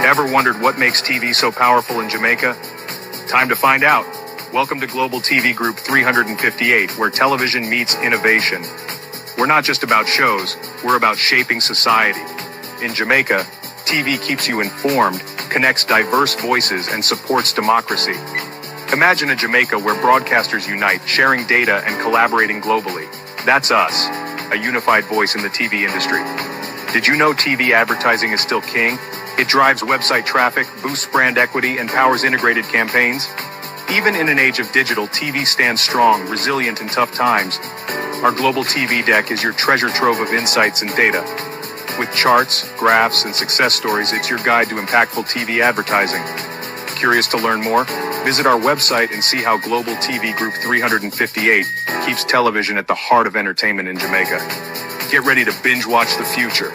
Ever wondered what makes TV so powerful in Jamaica? Time to find out. Welcome to Global TV Group 358, where television meets innovation. We're not just about shows, we're about shaping society. In Jamaica, TV keeps you informed, connects diverse voices, and supports democracy. Imagine a Jamaica where broadcasters unite, sharing data and collaborating globally. That's us, a unified voice in the TV industry. Did you know TV advertising is still king? It drives website traffic, boosts brand equity, and powers integrated campaigns. Even in an age of digital, TV stands strong, resilient in tough times. Our global TV deck is your treasure trove of insights and data. With charts, graphs, and success stories, it's your guide to impactful TV advertising. Curious to learn more? Visit our website and see how Global TV Group 358 keeps television at the heart of entertainment in Jamaica. Get ready to binge watch the future.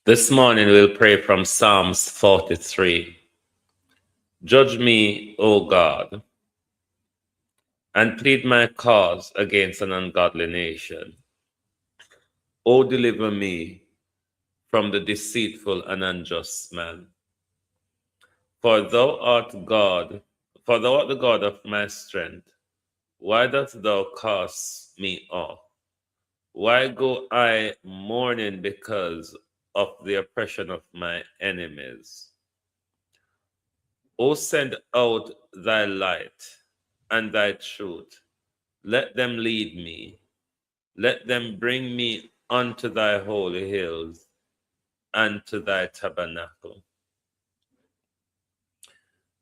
This morning we'll pray from Psalms 43. Judge me, O God, and plead my cause against an ungodly nation. O deliver me from the deceitful and unjust man. For thou art God, for thou art the God of my strength. Why dost thou cast me off? Why go I mourning because of the oppression of my enemies? O send out thy light and thy truth. Let them lead me. Let them bring me unto thy holy hills and to thy tabernacle.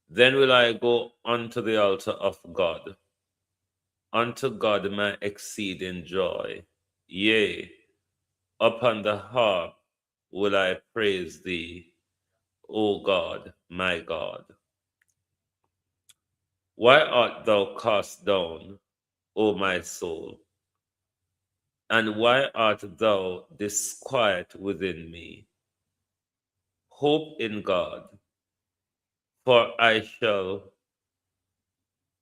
Then will I go unto the altar of God, unto God my exceeding joy. Yea, upon the harp will I praise thee, O God, my God. Why art thou cast down, O my soul? And why art thou disquiet within me? Hope in God, for I shall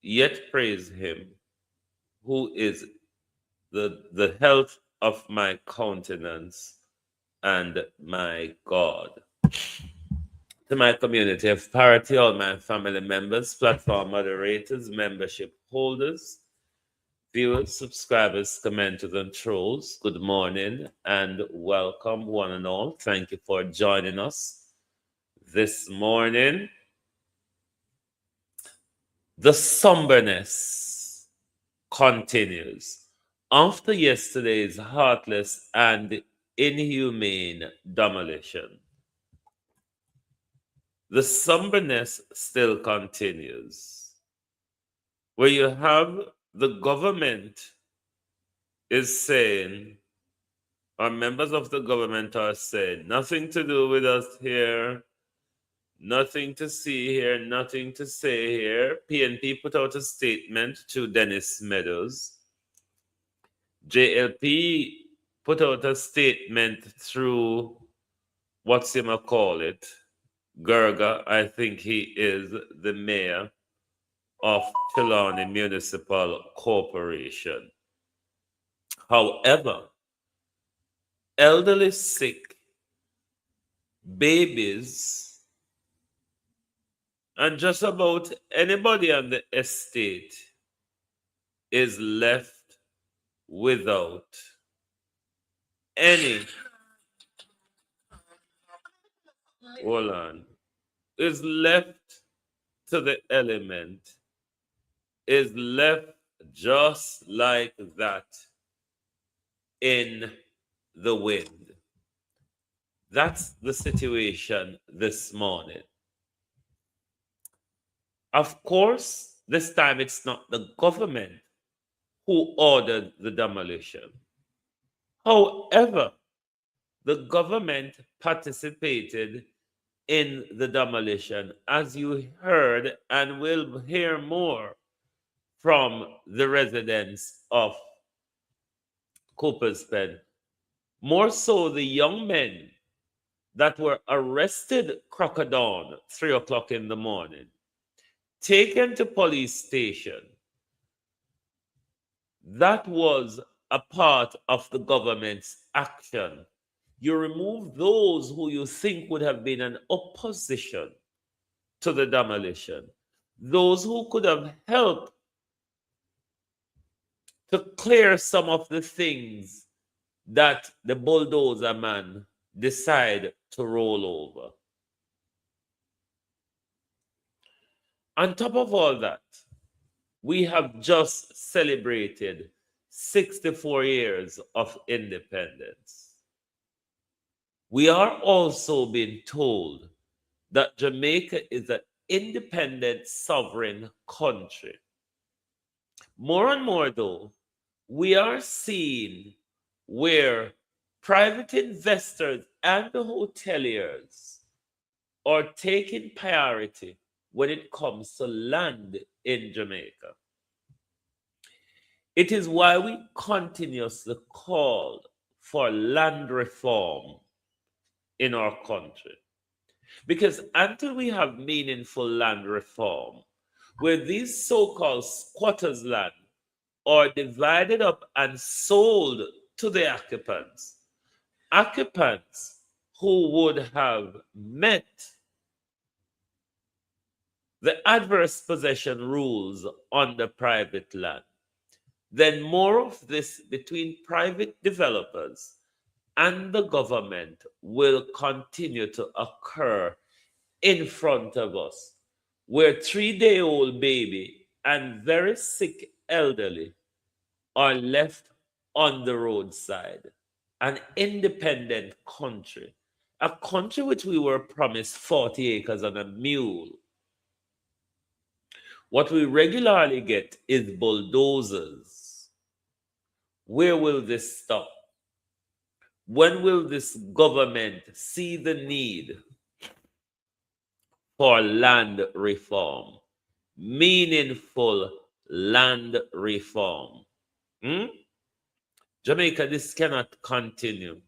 yet praise him, who is the health of my countenance and my God. To my community of parity, all my family members, platform moderators, membership holders, viewers, subscribers, commenters, and trolls, good morning and welcome, one and all. Thank you for joining us this morning. The somberness continues after yesterday's heartless and inhumane demolition. The somberness still continues, where you have the government is saying, or members of the government are saying, nothing to do with us here, nothing to see here, nothing to say here. PNP put out a statement to Dennis Meadows. JLP put out a statement through what's him call it, Gerga. I think he is the mayor of Trelawny Municipal Corporation. However, elderly sick, babies, and just about anybody on the estate is left without any, hold on, is left to the element, is left just like that in the wind. That's the situation this morning. Of course, this time it's not the government who ordered the demolition. However, the government participated in the demolition, as you heard and will hear more from the residents of Cooper's Pen. More so the young men that were arrested crack of dawn, 3 o'clock in the morning, taken to police station. That was a part of the government's action. You remove those who you think would have been an opposition to the demolition, those who could have helped to clear some of the things that the bulldozer man decided to roll over. On top of all that, we have just celebrated 64 years of independence. We are also being told that Jamaica is an independent, sovereign country. More and more, though, we are seeing where private investors and the hoteliers are taking priority when it comes to land in Jamaica. It is why we continuously call for land reform in our country. Because until we have meaningful land reform, where these so-called squatters' land are divided up and sold to the occupants who would have met the adverse possession rules on the private land, then more of this between private developers and the government will continue to occur in front of us, where 3-day-old baby and very sick elderly are left on the roadside. An independent country, a country which we were promised 40 acres and a mule. What we regularly get is bulldozers. Where will this stop? When will this government see the need for land reform? Meaningful land reform. Jamaica, this cannot continue.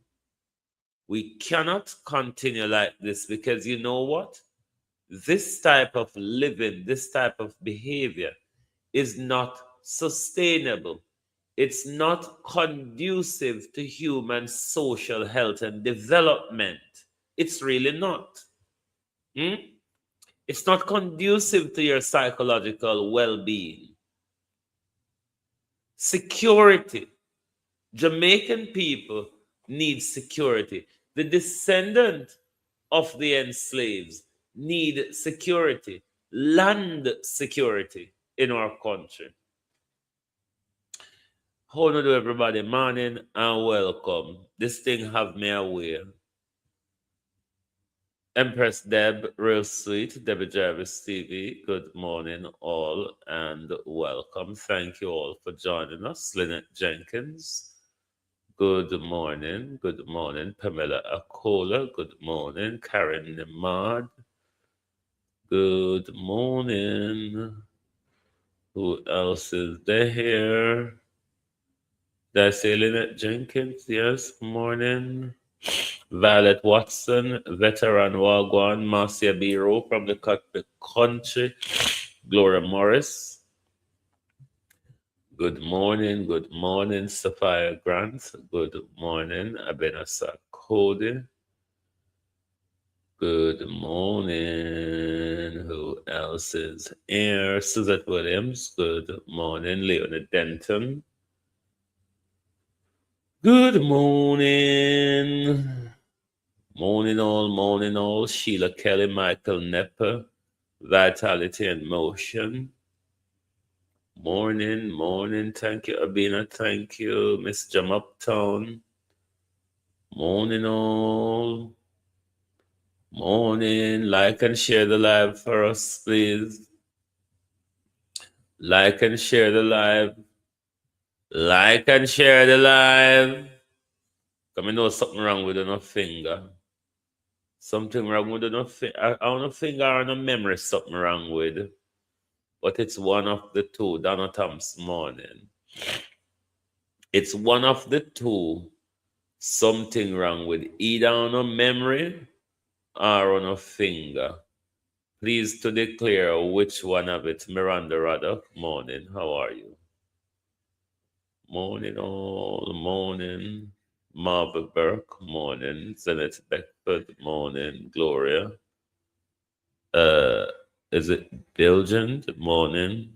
We cannot continue like this because you know what? This type of living, this type of behavior is not sustainable. It's not conducive to human social health and development. It's really not. It's not conducive to your psychological well-being. Security. Jamaican people need security. The descendant of the enslaved need security, land security in our country. How do everybody? Morning and welcome. This thing have me aware. Empress Deb, real sweet, Debbie Jarvis TV. Good morning, all, and welcome. Thank you all for joining us. Lynette Jenkins. Good morning. Good morning. Pamela Akola. Good morning. Karen Nemad. Good morning. Who else is there? Did I say Lynette Jenkins? Yes. Morning. Violet Watson, veteran Wagwan, Marcia Biro from the country, Gloria Morris. Good morning, Sophia Grant. Good morning, Abenasa Cody. Good morning. Who else is here? Suzette Williams. Good morning, Leonard Denton. Good morning. Morning all. Sheila Kelly, Michael Nepper, Vitality and Motion. Morning. Thank you, Abina. Thank you, Miss Jam Uptown. Morning all. Morning. Like and share the live for us, please. Like and share the live. Come I know something wrong with enough finger. Something wrong with enough finger. I don't finger or no memory something wrong with. But it's one of the two. Donald Thompson morning. It's one of the two. Something wrong with either on a memory or on a finger. Please to declare which one of it. Miranda Ruddock, morning. How are you? Morning all, morning. Marble Burke, morning. Zenith Beckford, morning. Gloria. Is it Belgian? Morning.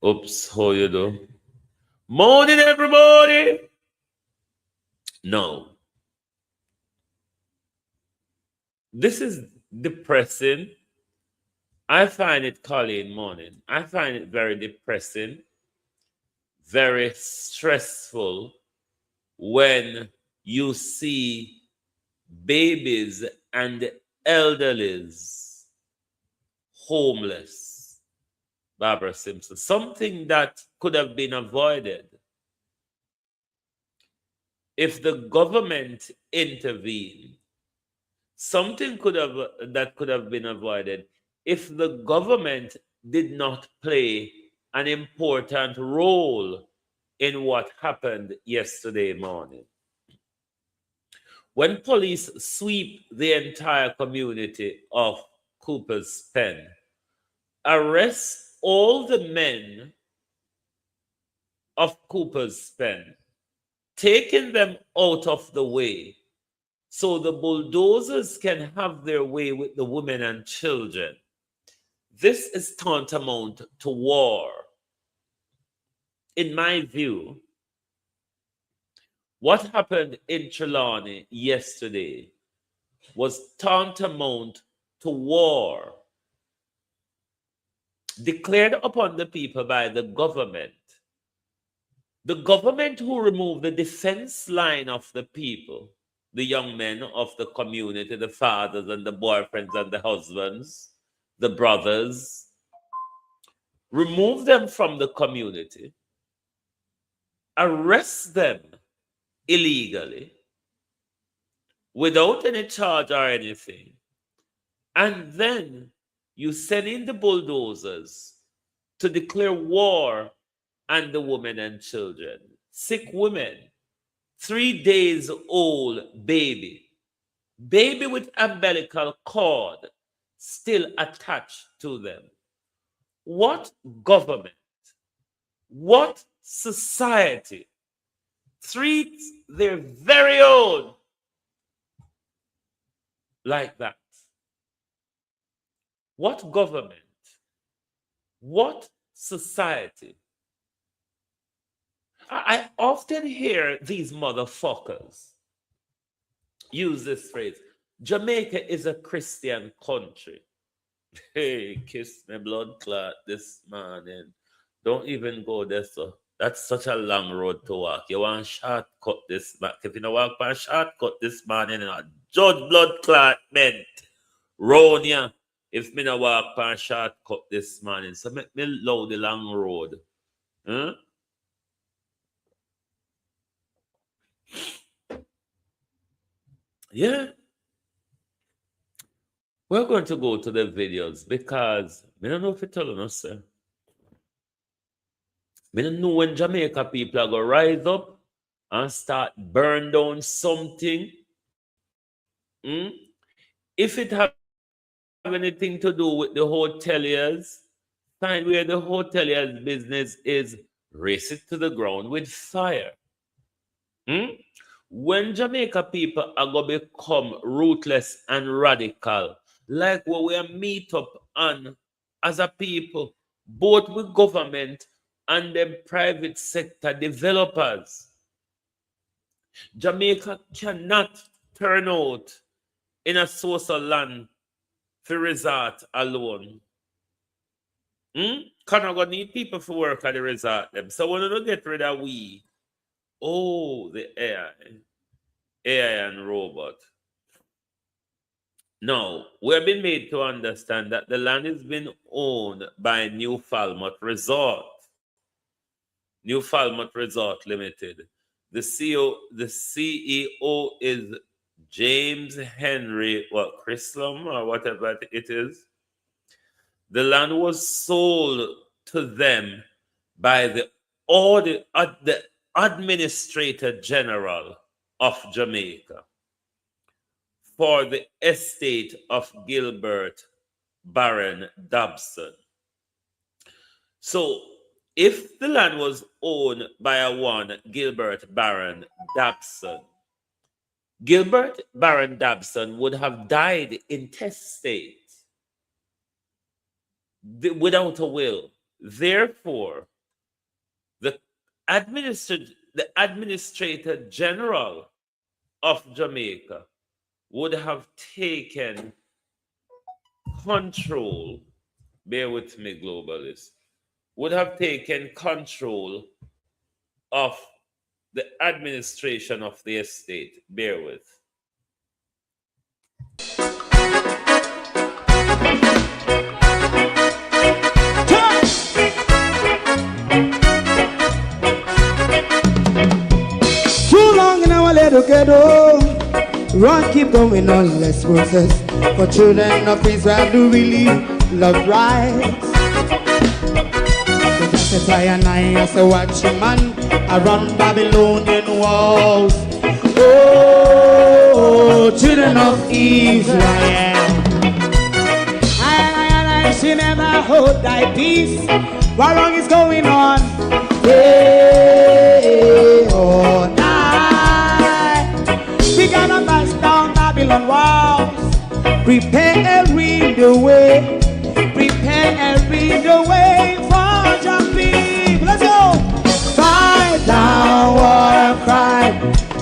Oops, how you do? Morning, everybody. No. This is depressing. I find it, Colleen, morning. I find it very depressing, very stressful when you see babies and elderlies homeless. Barbara Simpson, something that could have been avoided if the government intervened. Something could have been avoided if the government did not play an important role in what happened yesterday morning. when police sweep the entire community of Cooper's Pen, arrest all the men of Cooper's Pen, taking them out of the way so the bulldozers can have their way with the women and children, this is tantamount to war. In my view, what happened in Trelawny yesterday was tantamount to war declared upon the people by the government. The government who removed the defense line of the people, the young men of the community, the fathers and the boyfriends and the husbands, the brothers, remove them from the community, arrest them illegally without any charge or anything, and then you send in the bulldozers to declare war on the women and children, sick women, 3 days old baby with umbilical cord still attached to them. What government, what society treats their very own like that? What government, what society? I often hear these motherfuckers use this phrase, Jamaica is a Christian country. Hey, kiss my blood clot this morning. Don't even go there, so that's such a long road to walk. You want shortcut this morning. If you don't walk by a shortcut this morning, and a judge blood clot meant road ya. If me no walk by a shortcut this morning, so make me load the long road. Huh? Yeah. We're going to go to the videos because I don't know if you're telling us, sir. I don't know when Jamaica people are going to rise up and start burn down something. If it have anything to do with the hoteliers, find where the hoteliers' business is, race it to the ground with fire. When Jamaica people are going to become ruthless and radical, like what we are meet up on as a people, both with government and the private sector developers, Jamaica cannot turn out in a source of land for resort alone. Canada need people for work at the resort them. So when you get rid of the AI and robot. Now, we have been made to understand that the land has been owned by New Falmouth Resort. New Falmouth Resort Limited. The CEO is James Henry, Chrislam or whatever it is. The land was sold to them by the Administrator General of Jamaica for the estate of Gilbert Baron Dobson. So, if the land was owned by a one Gilbert Baron Dobson, Gilbert Baron Dobson would have died intestate without a will. Therefore, the Administrator General of Jamaica would have taken control, bear with me, globalists, would have taken control of the administration of the estate. Bear with. Too long in our little ghetto, run keep going on less process. For children of Israel do really love rights. So just a and I as a watchman around Babylonian walls. Oh, Oh, children of Israel, I she never hold thy peace. What wrong is going on? Day or night, we gonna bust down Babylon walls. Prepare and read the way. Prepare and read the way for your people. Let's go. Fight down, war and cry.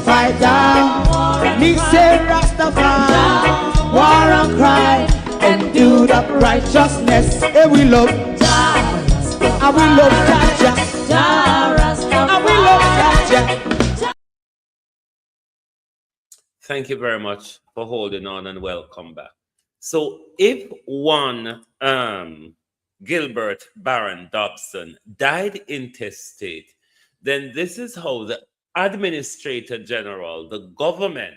Fight down, me say Rastafari. War and cry and do that righteousness. And we love Jah, and we love Jah, and we love Jah. Thank you very much for holding on and welcome back. So if one Gilbert Baron Dobson died intestate, then this is how the Administrator General, the government,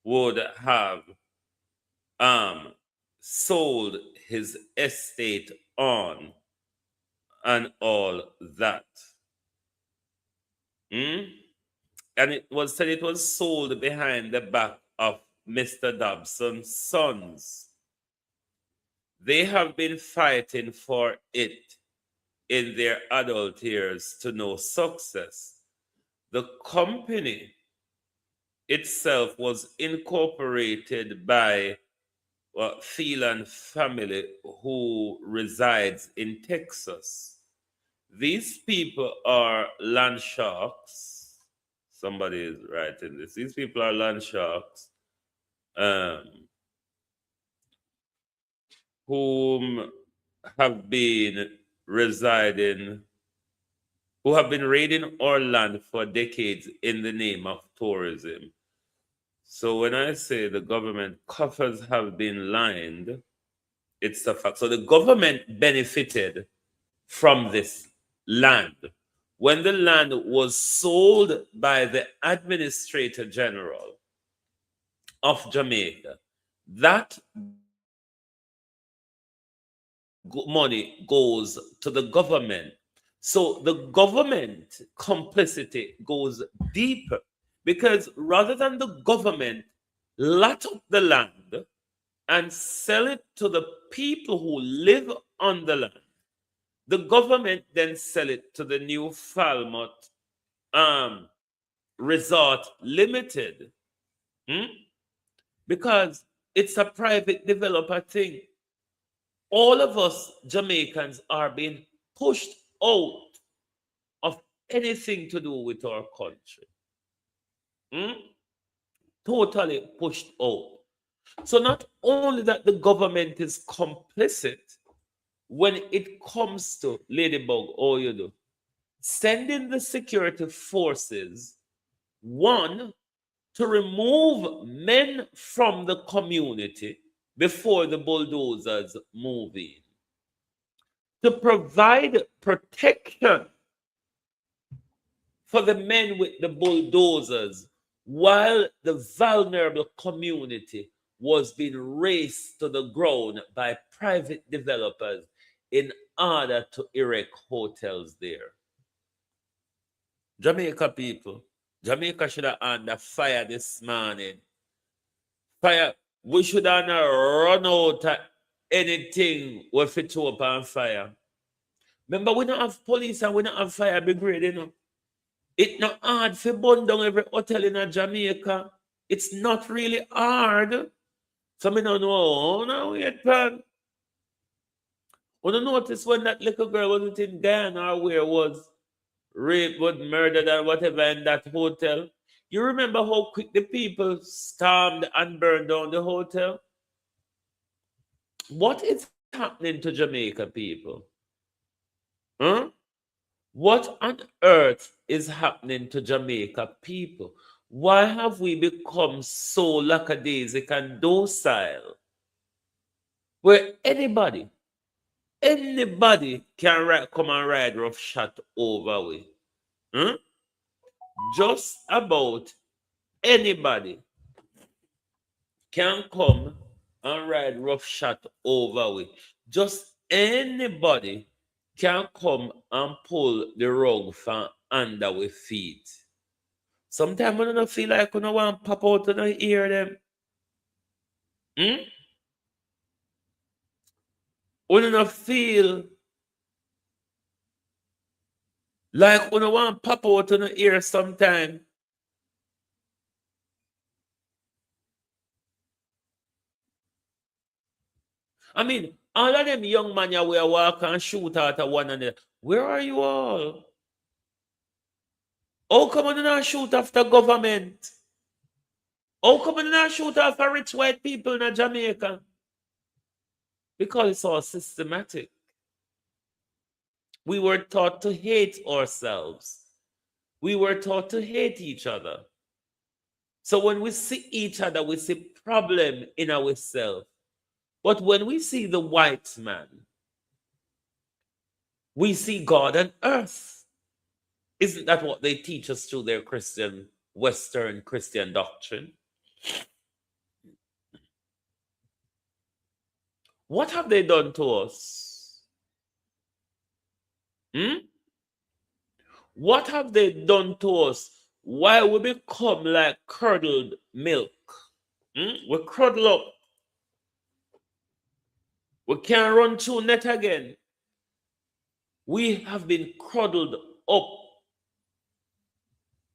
would have sold his estate on and all that. And it was said it was sold behind the back of Mr. Dobson's sons. They have been fighting for it in their adult years to no success. The company itself was incorporated by Phelan family who resides in Texas. These people are land sharks. Somebody is writing this. These people are land sharks whom have been residing, who have been raiding our land for decades in the name of tourism. So when I say the government coffers have been lined, it's a fact. So the government benefited from this land. When the land was sold by the Administrator General of Jamaica, that money goes to the government. So the government complicity goes deeper, because rather than the government lot up the land and sell it to the people who live on the land, the government then sell it to the New Falmouth Resort Limited, because it's a private developer thing. All of us Jamaicans are being pushed out of anything to do with our country. Totally pushed out. So not only that the government is complicit when it comes to Ladybug, all you do, sending the security forces, one, to remove men from the community before the bulldozers move in, to provide protection for the men with the bulldozers while the vulnerable community was being raced to the ground by private developers in order to erect hotels there. Jamaica people, Jamaica should have under fire this morning. Fire, we should have not run out of anything with it open fire. Remember, we don't have police and we don't have fire brigade, you know. It's not hard for burn down every hotel in Jamaica. It's not really hard. So I don't know. Oh, no, wait, man. When you notice when that little girl was in Ghana or where was raped, was murdered or whatever in that hotel, you remember how quick the people stormed and burned down the hotel? What is happening to Jamaica people? Huh? What on earth is happening to Jamaica people? Why have we become so lackadaisic and docile where anybody can come and ride roughshod over we? Just about anybody can come and ride roughshod over we. Just anybody can come and pull the rug from under our feet. Sometimes I don't feel like I don't want to pop out and I hear them. I don't feel like I don't want to pop out and I hear sometimes. I mean, all of them young men here will walk and shoot at one another. Where are you all? How come you not shoot after government? How come you not shoot after rich white people in Jamaica? Because it's all systematic. We were taught to hate ourselves. We were taught to hate each other. So when we see each other, we see problem in ourselves. But when we see the white man, we see God and earth. Isn't that what they teach us through their Western Christian doctrine? What have they done to us? What have they done to us? Why we become like curdled milk? We curdle up. We can't run through net again. We have been curdled up.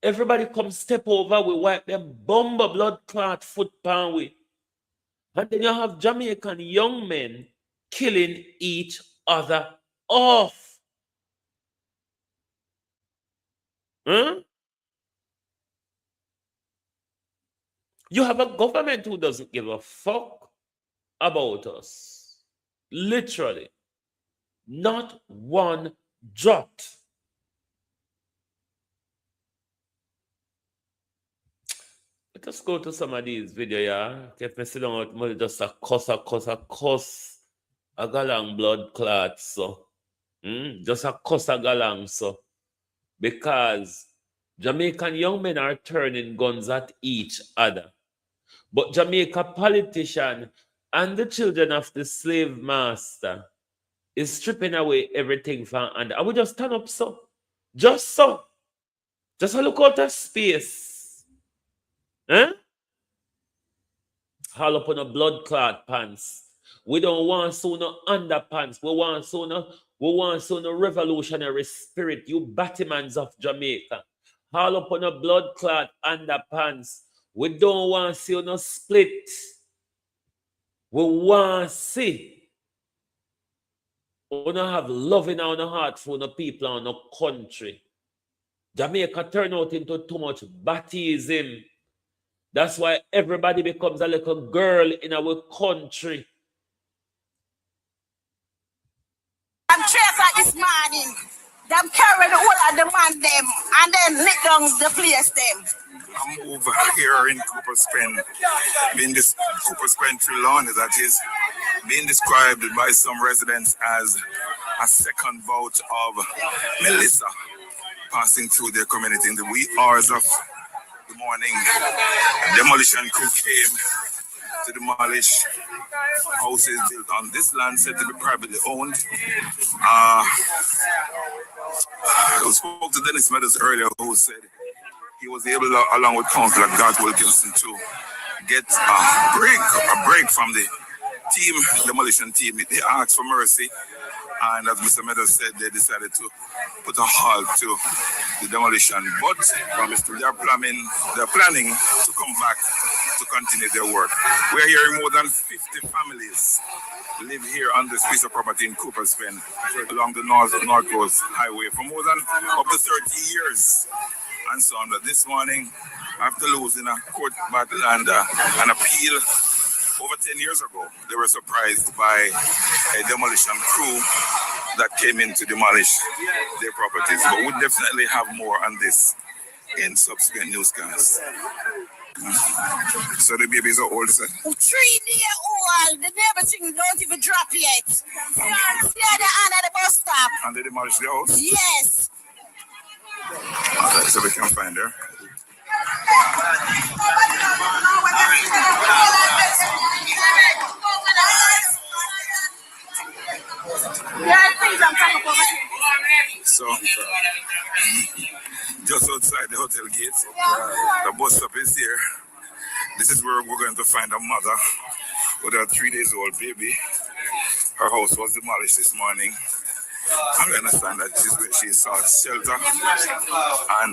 Everybody come step over, we wipe them bomber blood clot foot pan we. And then you have Jamaican young men killing each other off. You have a government who doesn't give a fuck about us. Literally. Not one jot. Let us go to some of these videos, yeah. If me sit down with just a cuss, a galang blood clot, so. Just a cuss a galang, so. Because Jamaican young men are turning guns at each other. But Jamaica politician and the children of the slave master is stripping away everything from under. I will just stand up so. Just so. Just a look out of space. Haul up on a blood clot pants. We don't want no underpants. We want no revolutionary spirit. You Batmans of Jamaica. Haul up on a blood clot underpants. We don't want to see no split. We want to see. We don't have love in our heart for the people and the country. Jamaica turn out into too much Batism. That's why everybody becomes a little girl in our country. I'm Trevor this morning. Them carry the whole of the man them and then lit down the place them. I'm over here in Cooper's Pen, being this Cooper's Pen Trelawny, that is being described by some residents as a second bout of Melissa passing through their community in the wee hours of the morning. Demolition crew came to demolish houses built on this land said to be privately owned. I spoke to Dennis Meadows earlier, who said he was able, along with Councillor Govt Wilkinson, to get a break from the demolition team. They asked for mercy, and as Mr. Meadows said, they decided to put a halt to the demolition. But they're planning to come back to continue their work. We're hearing more than 50 families live here on this piece of property in Cooper's Pen along the North Coast Highway for more than up to 30 years. And so on. This morning, after losing a court battle and an appeal over 10 years ago, they were surprised by a demolition crew that came in to demolish their properties. But we'll definitely have more on this in subsequent newscasts. So the babies are old, sir? 3 years old. The neighbor don't even drop yet. They're at the bus stop. And they demolished the house? Yes. Okay, so we can find her. So just outside the hotel gate. The bus stop is here. This is where we're going to find a mother with a 3 days old baby. Her house was demolished this morning. And we understand that this is where she sought shelter. And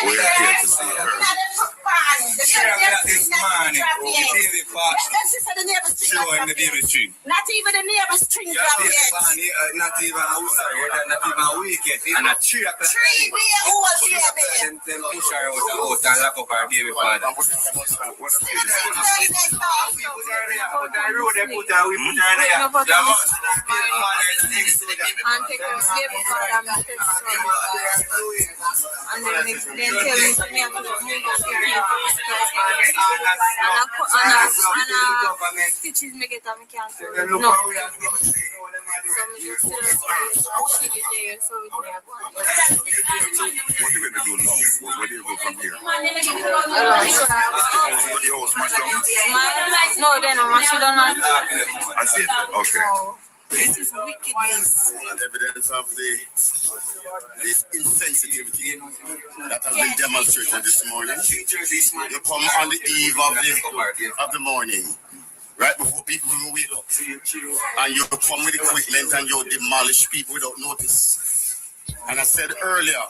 we're here to see her. This morning, the baby part. Showing the baby tree. Not even the neighbor's tree drop yet. Not even outside, not even a week yet. And a 3 o'clock. 3 years old baby. Then push her out and lock up her baby father. We put her there. And take her baby father and the and then tell me to me and stitches me get and can't do it. No. So me just there. So What are you going to do now? Where do you go from here? Your house smashed down? No, then I'm actually done. I see it. Okay. This is wickedness. Evidence of this insensitivity that has been demonstrated this morning. You come on the eve of the morning, right before people will wake up, and you come with equipment and you demolish people without notice. And I said earlier,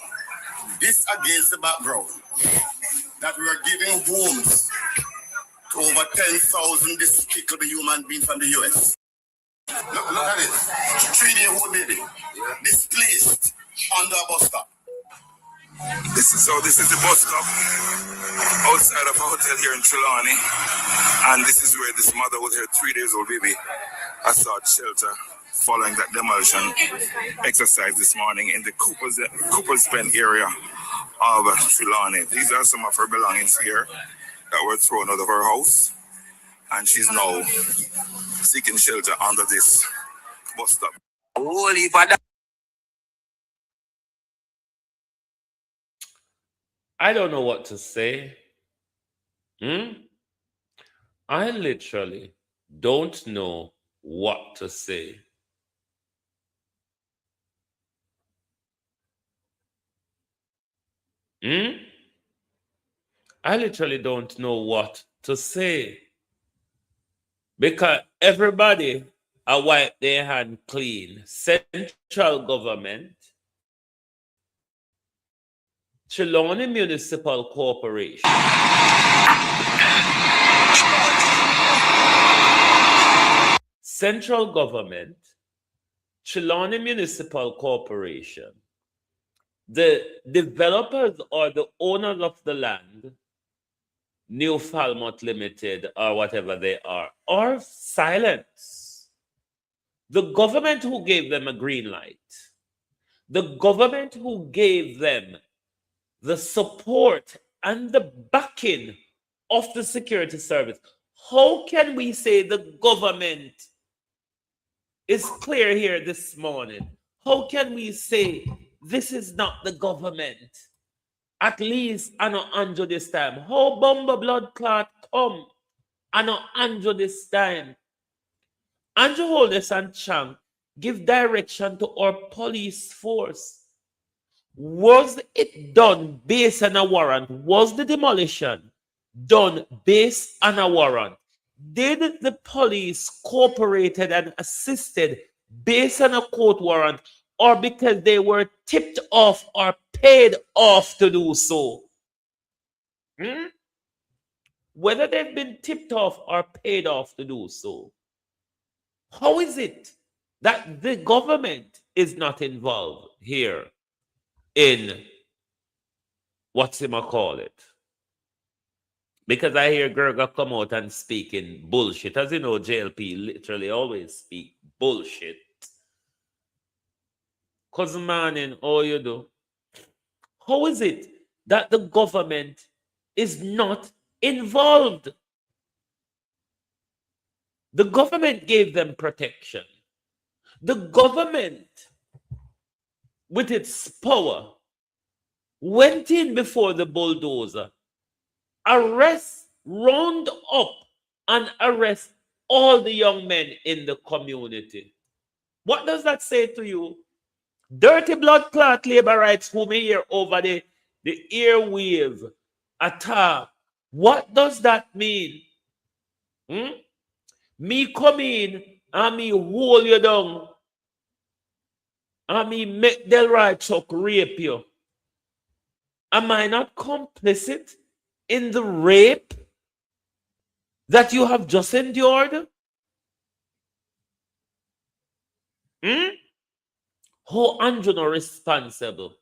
this against the background that we are giving homes to over 10,000 despicable human beings from the US. Look at it. 3-day-old baby displaced under a bus stop. This is the bus stop outside of a hotel here in Trelawny. And this is where this mother with her 3 days old baby has sought shelter following that demolition exercise this morning in the Cooper's Bend area of Trelawny. These are some of her belongings here that were thrown out of her house. And she's now seeking shelter under this bus stop. Holy father. I don't know what to say. I literally don't know what to say. I literally don't know what to say. Because everybody I wipe their hand clean. Central government, Trelawny Municipal Corporation, central government, Trelawny Municipal Corporation, the developers or the owners of the land, New Falmouth Limited or whatever they are silent. The government who gave them a green light, the government who gave them the support and the backing of the security service, how can we say the government is clear here this morning? How can we say this is not the government? At least I know Andrew this time. How bomba blood clot come? I know Andrew this time. Andrew Holness and Chang give direction to our police force. Was it done based on a warrant? Was the demolition done based on a warrant? Did the police cooperated and assisted based on a court warrant, or because they were tipped off or paid off to do so? Whether they've been tipped off or paid off to do so, how is it that the government is not involved here in whatchamacallit? Because I hear Gerga come out and speak in bullshit. As you know, JLP literally always speak bullshit. Cousin Manning, how you do? How is it that the government is not involved? The government gave them protection. The government, with its power, went in before the bulldozer, round up and arrest all the young men in the community. What does that say to you? Dirty blood clot labor rights who may hear over the airwave attack. What does that mean? Me come in and me hold you down and me make Delroy Chuck rape you. Am I not complicit in the rape that you have just endured? How Andrew not responsible?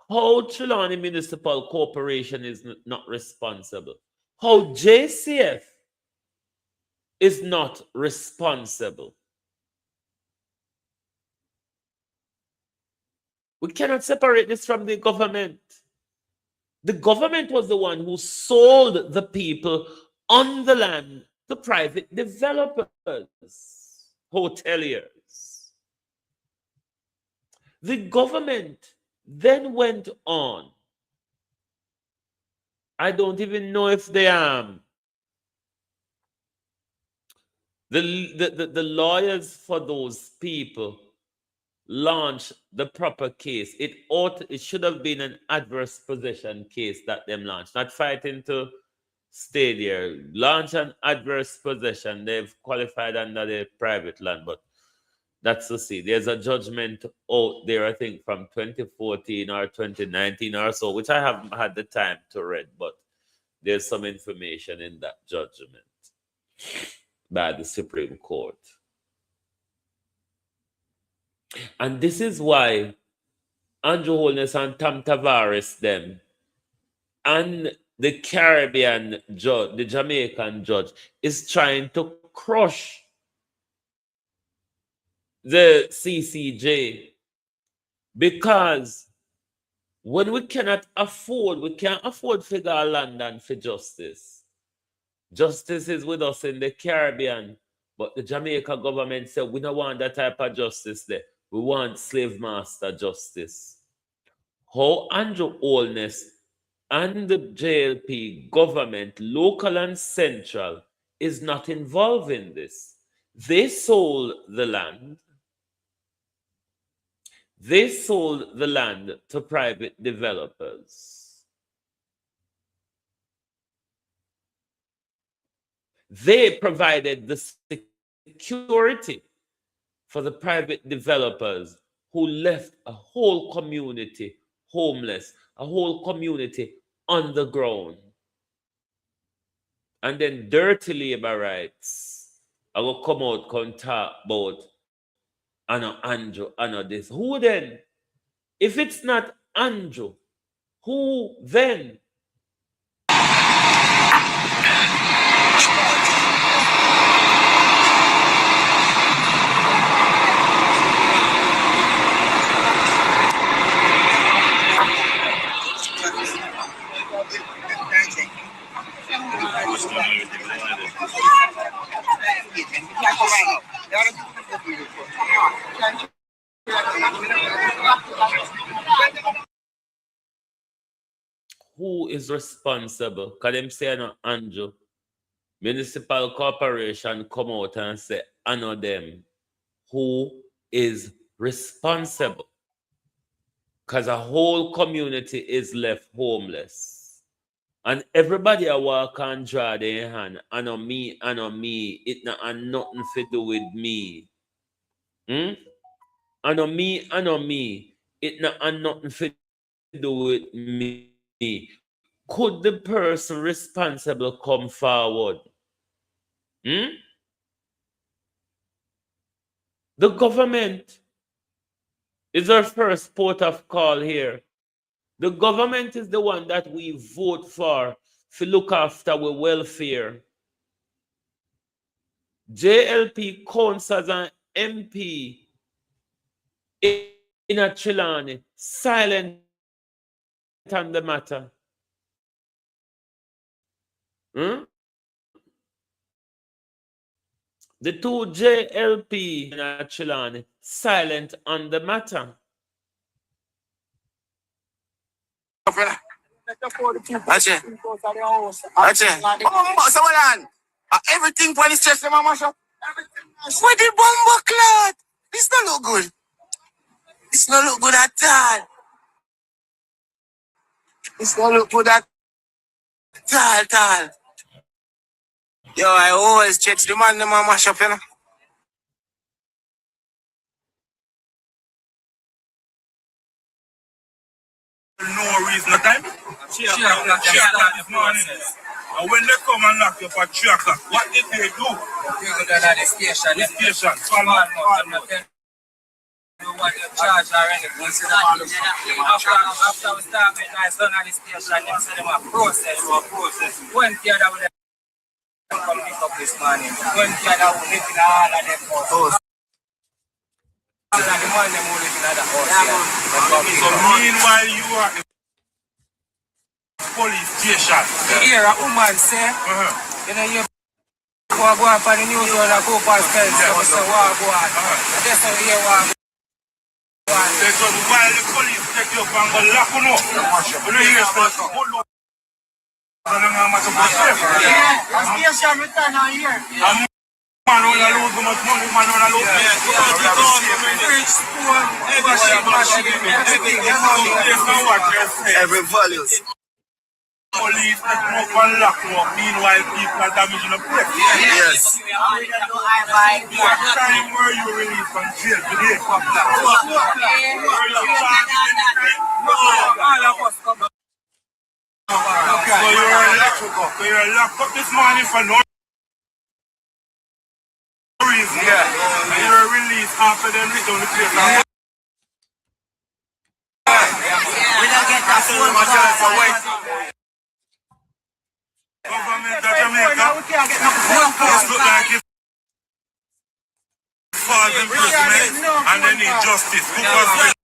How Trelawny Municipal Corporation is not responsible? How JCF is not responsible? We cannot separate this from the government. The government was the one who sold the people on the land to private developers, hoteliers. The government then went on. I don't even know if they the lawyers for those people launched the proper case. It should have been an adverse possession case that them launched, not fighting to stay there. Launch an adverse possession. They've qualified under the private land, but that's to see. There's a judgment out there, I think, from 2014 or 2019 or so, which I haven't had the time to read, but there's some information in that judgment by the Supreme Court. And this is why Andrew Holness and Tom Tavares them and the Caribbean judge, the Jamaican judge, is trying to crush the CCJ, because when we can't afford for our land and for justice. Justice is with us in the Caribbean, but the Jamaica government said we don't want that type of justice there. We want slave master justice. How Andrew Holness and the JLP government, local and central, is not involved in this. They sold the land. They sold the land to private developers. They provided the security for the private developers who left a whole community homeless, a whole community on the ground. And then dirty labor rights, I will come out and talk about Andrew, this. Who then? If it's not Andrew, who then? Who is responsible? Because them say no Andrew. Municipal corporation come out and say, I know them. Who is responsible? Because a whole community is left homeless. And everybody a walk and draw their hand. I know me. It not nothing to do with me. I know me. It not nothing to do with me. Could the person responsible come forward? The government is our first port of call here. The government is the one that we vote for to look after our welfare. JLP counts as an MP in a Trelawny, silent on the matter. The two JLP in a Trelawny, silent on the matter. Everything for the stress, mash up. What the bomber clot? This don't look good. This It's not look good at all. It's not look good at all. Yo, I always check the man them a mash up, you know. No reason at time. 3 o'clock this morning. And when they come and knock you up at 3 o'clock, what did they do? You go down at the station. The station. Charge already. After we start with nice done at the station, they say them a process. 20 other will come pick up this morning. 20 other will live in all of them houses. And the money them will live in other houses. So meanwhile you are at the police station. You hear a woman say, you know, you go on for the news or go past fence, so walk on. And that's how you hear walk. So while the police take you up and go lock you up, you know hear stuff. Station return on here. Man wanna lose too much money, man wanna lose. Every value. Police take you up and lock you up. Meanwhile, people are damaging the place. Yes. What time were you released from jail today? So you were locked up this morning for no reason. And you were released after them return the place. We don't get that phone call. Government of Jamaica, this look like it's false imprisonment and they need justice. Who was it?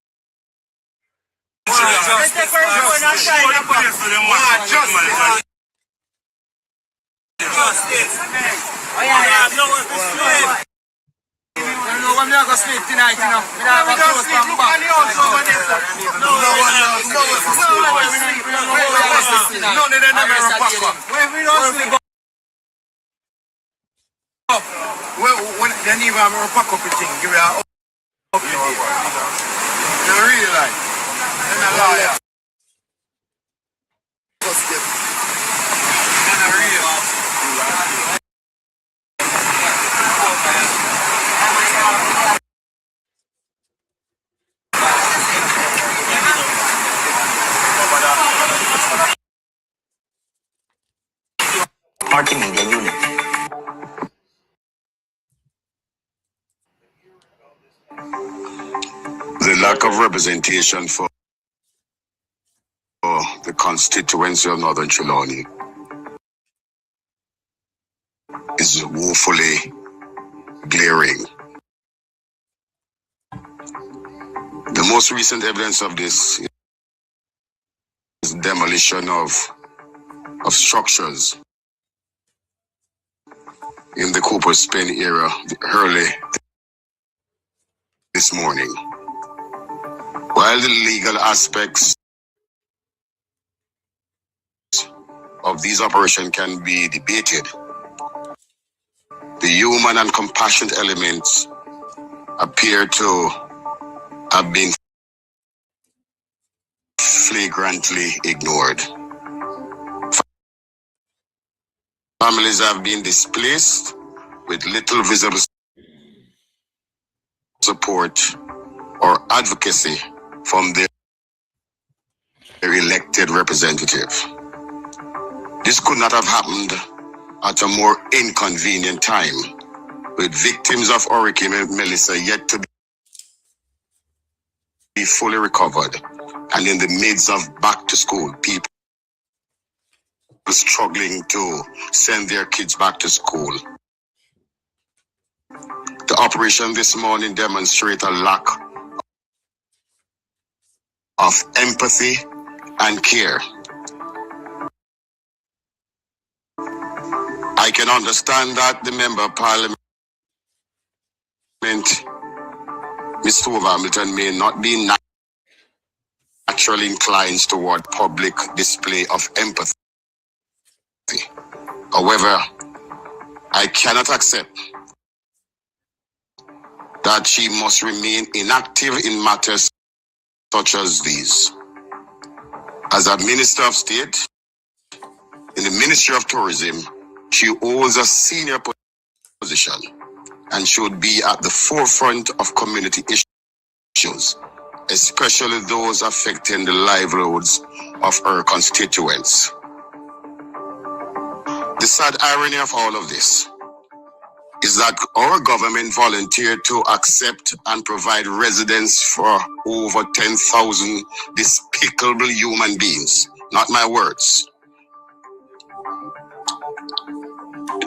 I'm not going to sleep tonight, you know. We don't have a close from back. No, they never pack up. When they need to pack up the thing, give it a up to you. You really like. Then a lawyer. Then a real. Multimedia unit. The lack of representation for the constituency of Northern Trelawny is woefully glaring. The most recent evidence of this is demolition of structures in the Cooper's Pen area early this morning. While the legal aspects of these operations can be debated, the human and compassionate elements appear to have been flagrantly ignored. Families have been displaced with little visible support or advocacy from their elected representative. This could not have happened at a more inconvenient time, with victims of Hurricane Melissa yet to be fully recovered, and in the midst of back to school, people struggling to send their kids back to school. The operation this morning demonstrates a lack of empathy and care. I can understand that the Member of Parliament, Mr. Hamilton, may not be naturally inclined toward public display of empathy. However, I cannot accept that she must remain inactive in matters such as these. As a Minister of State in the Ministry of Tourism, she holds a senior position and should be at the forefront of community issues, especially those affecting the livelihoods of her constituents. The sad irony of all of this is that our government volunteered to accept and provide residence for over 10,000 despicable human beings, not my words,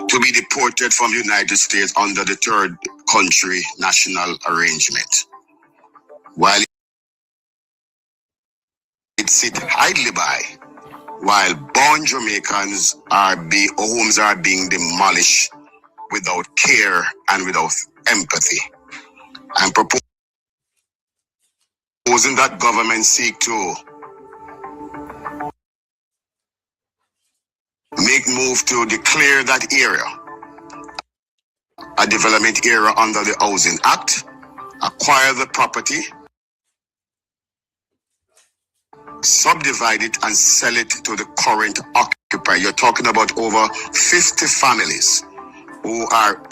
to be deported from the United States under the third country national arrangement. While it sit idly by, while born Jamaicans homes are being demolished without care and without empathy. I'm proposing that government seek to make move to declare that area a development area under the Housing Act, acquire the property, subdivide it and sell it to the current occupier. You're talking about over 50 families who are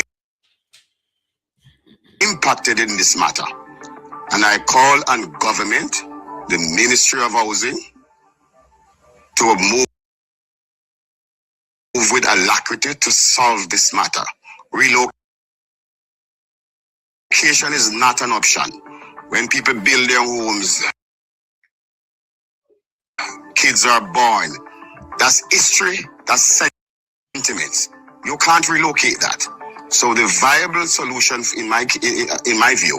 impacted in this matter. And I call on government, the Ministry of Housing, to move with alacrity to solve this matter. Relocation is not an option. When people build their homes, kids are born. That's history, that's sentiments. You can't relocate that. So the viable solution in my view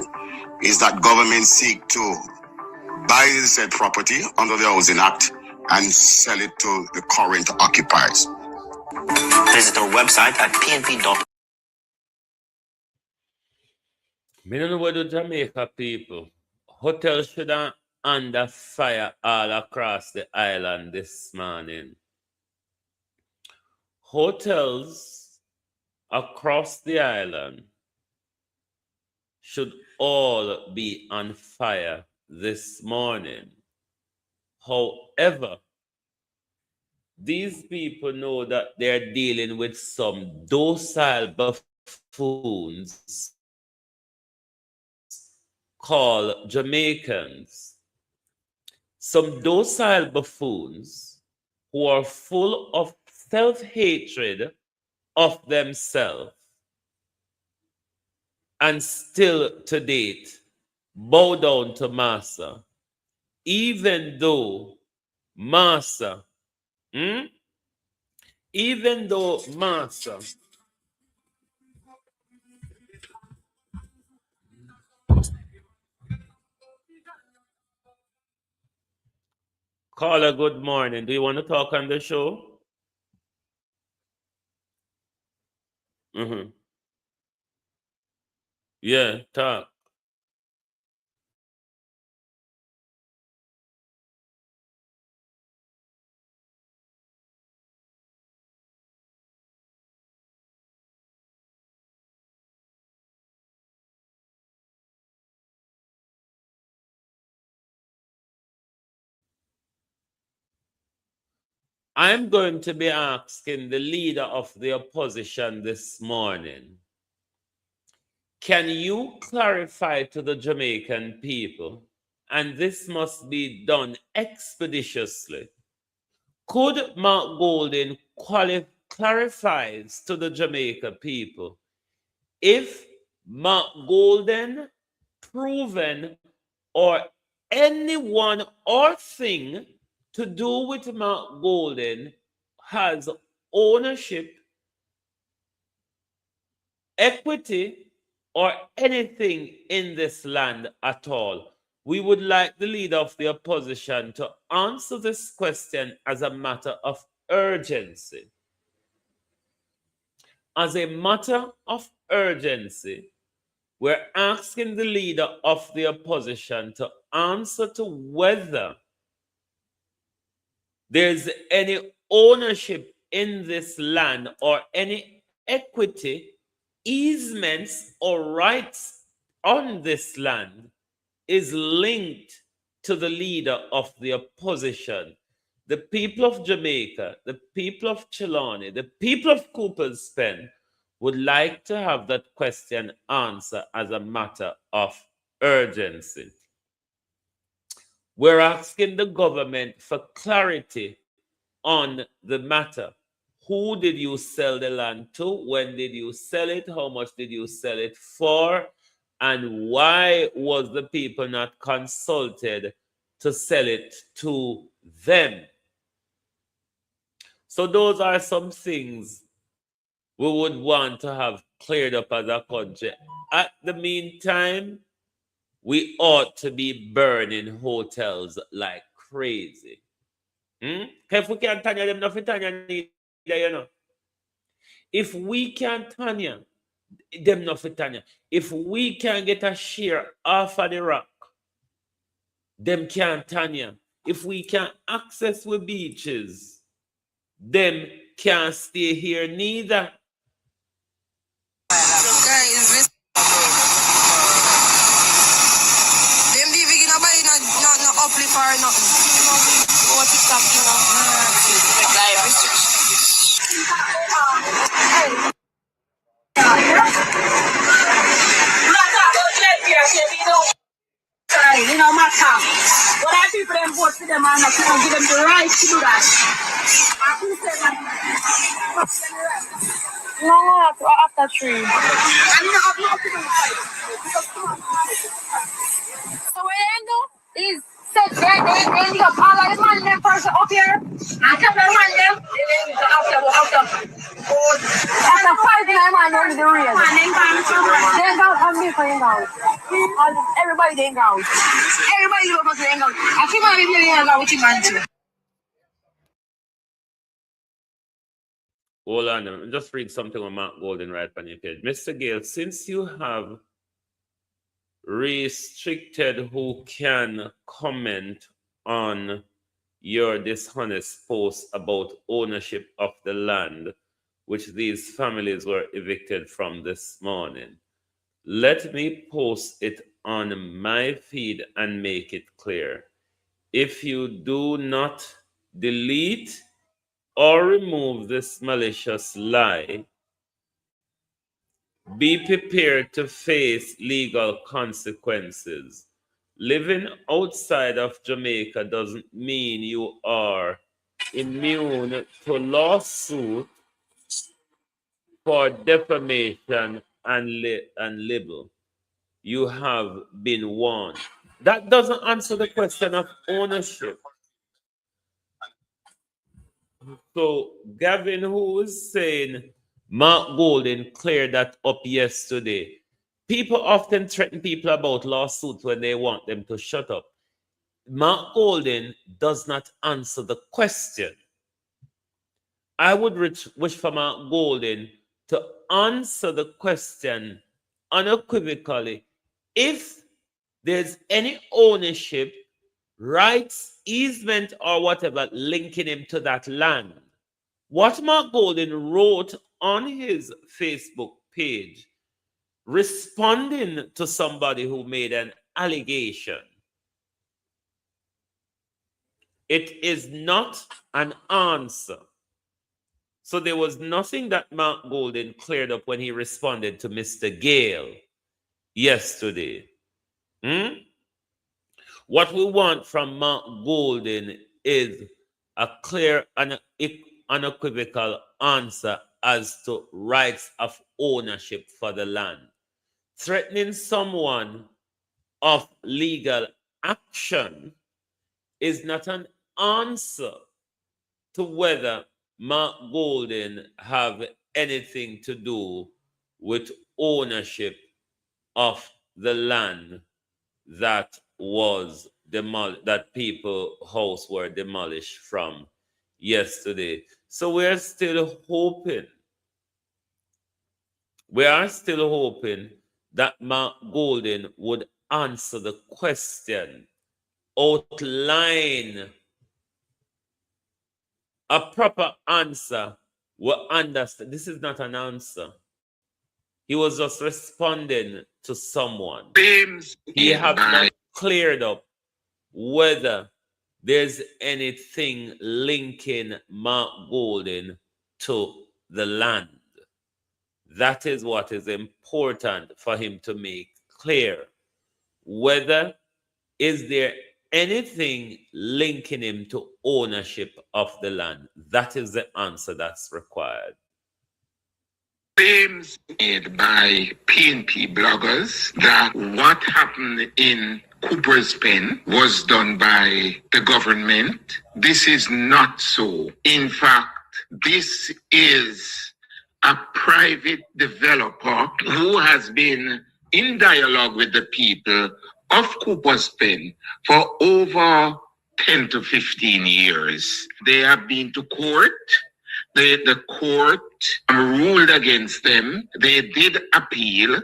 is that government seek to buy the said property under the Housing Act and sell it to the current occupiers. Visit our website at pnp.com. Me don't know what the Jamaica people. Hotels should have under fire all across the island this morning. Hotels across the island should all be on fire this morning. However, these people know that they're dealing with some docile buffoons called Jamaicans. Some docile buffoons who are full of self-hatred of themselves and still to date bow down to Massa, even though Massa Caller, good morning. Do you want to talk on the show? Yeah, talk. I'm going to be asking the leader of the opposition this morning, can you clarify to the Jamaican people, and this must be done expeditiously, could Mark Golden clarifies to the Jamaica people if Mark Golden proven or anyone or thing to do with Mark Golden has ownership, equity, or anything in this land at all? We would like the leader of the opposition to answer this question as a matter of urgency. As a matter of urgency, we're asking the leader of the opposition to answer to whether there's any ownership in this land or any equity, easements, or rights on this land is linked to the leader of the opposition. The people of Jamaica, the people of Trelawny, the people of Cooper's Pen would like to have that question answered as a matter of urgency. We're asking the government for clarity on the matter. Who did you sell the land to? When did you sell it? How much did you sell it for? And why was the people not consulted to sell it to them? So those are some things we would want to have cleared up as a country. At the meantime, we ought to be burning hotels like crazy. If we can't Tanya them, nothing Tanya need, you know. If we can't Tanya them, nothing Tanya. If we can get a share off of the rock, them can't Tanya. If we can access the beaches, them can't stay here neither. Guys, them be big nobody not uplift or nothing. What is happening now? Live restriction. It don't matter. But I people them vote for them and not give them the right to do that. I who said that? No, after 3. I mean, I have no to do with So what they do is set they up all of the man them person up here. I tell them man them. After 5 man on the real. They don't have me for hang out. Everybody they hang out. Everybody look at hang out. I keep on being hang out with you man too. Hold on, just read something on Mark Golden right on your page. Mr. Gale, since you have restricted who can comment on your dishonest post about ownership of the land, which these families were evicted from this morning, let me post it on my feed and make it clear. If you do not delete or remove this malicious lie, be prepared to face legal consequences. Living outside of Jamaica doesn't mean you are immune to lawsuit for defamation and libel. You have been warned. That doesn't answer the question of ownership. So Gavin, who is saying Mark Golden cleared that up yesterday. People often threaten people about lawsuits when they want them to shut up. Mark Golden does not answer the question. I would wish for Mark Golden to answer the question unequivocally. If there's any ownership, rights, easement, or whatever linking him to that land. What Mark Golden wrote on his Facebook page, responding to somebody who made an allegation, it is not an answer. So there was nothing that Mark Golden cleared up when he responded to Mr. Gale yesterday. What we want from Mark Golden is a clear and unequivocal answer as to rights of ownership for the land. Threatening someone of legal action is not an answer to whether Mark Golden have anything to do with ownership of the land that was demolished, that people house were demolished from yesterday. So we're still hoping. We are still hoping that Mark Golden would answer the question, outline a proper answer. We understand. This is not an answer. He was just responding to someone. He have not cleared up whether there's anything linking Mark Golden to the land. That is what is important for him to make clear. Whether is there anything linking him to ownership of the land? That is the answer that's required. Claims made by PNP bloggers that what happened in Cooper's Pen was done by the government. This is not so. In fact, this is a private developer who has been in dialogue with the people of Cooper's Pen for over 10 to 15 years. They have been to court. The court ruled against them. They did appeal.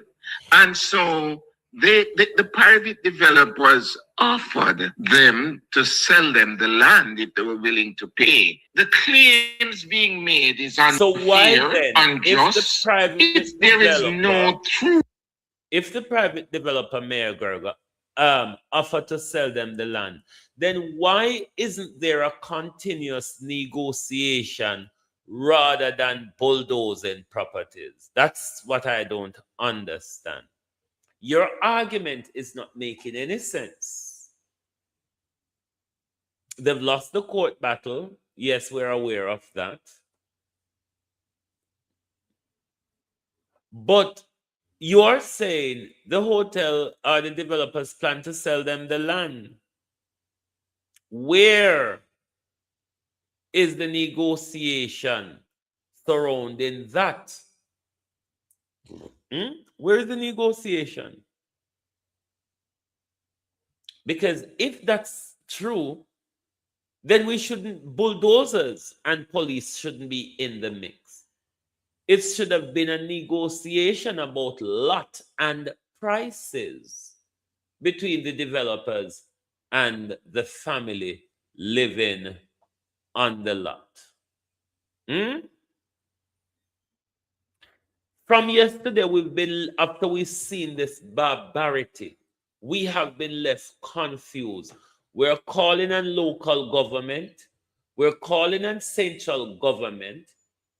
And so the private developers offered them to sell them the land if they were willing to pay. The claims being made is unfair, so why then, unjust. If there is no truth. If the private developer, Mayor Gerger, offered to sell them the land, then why isn't there a continuous negotiation rather than bulldozing properties? That's what I don't understand. Your argument is not making any sense. They've lost the court battle. Yes, we're aware of that. But you're saying the hotel or the developers plan to sell them the land. Where is the negotiation surrounding that? Where is the negotiation? Because if that's true, then we shouldn't, bulldozers and police shouldn't be in the mix. It should have been a negotiation about lot and prices between the developers and the family living on the lot. From yesterday, after we've seen this barbarity, we have been left confused. We're calling on local government. We're calling on central government.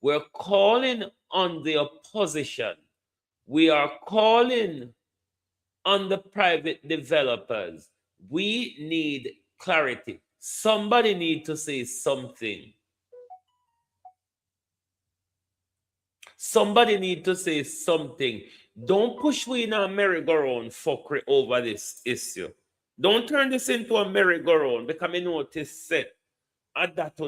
We're calling on the opposition. We are calling on the private developers. We need clarity. Somebody needs to say something. Somebody needs to say something. Don't push me in a merry-go-round fuckery over this issue. Don't turn this into a merry-go-round because I notice that that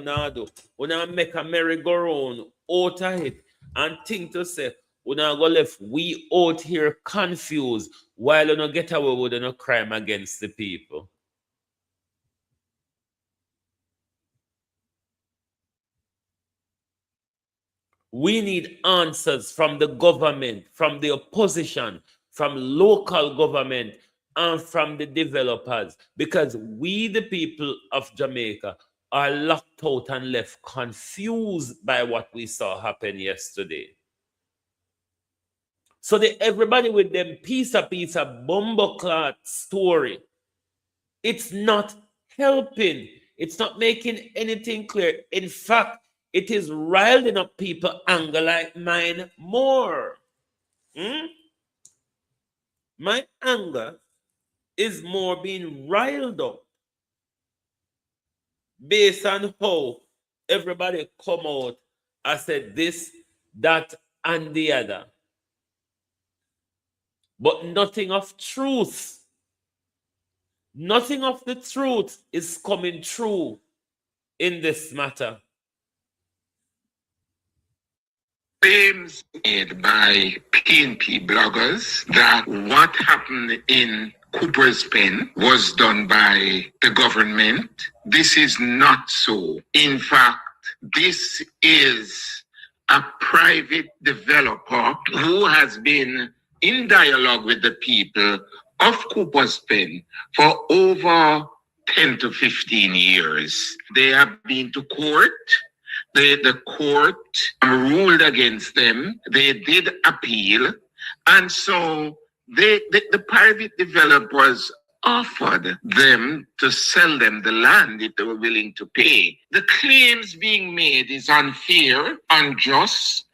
una make a merry-go-round out of it and think to say, una go left we out here confused while una get away with no crime against the people. We need answers from the government, from the opposition, from local government, and from the developers, because we, the people of Jamaica, are locked out and left confused by what we saw happen yesterday. So everybody with them piece of bumbleclot story, it's not helping. It's not making anything clear. In fact, it is riling up people anger like mine more. My anger is more being riled up based on how everybody come out and said this, that, and the other. But nothing of truth. Nothing of the truth is coming true in this matter. Claims made by PNP bloggers that what happened in Cooper's Pen was done by the government. This is not so. In fact, this is a private developer who has been in dialogue with the people of Cooper's Pen for over 10 to 15 years. They have been to court. The court ruled against them. They did appeal. And so the private developers offered them to sell them the land if they were willing to pay. The claims being made is unfair, unjust.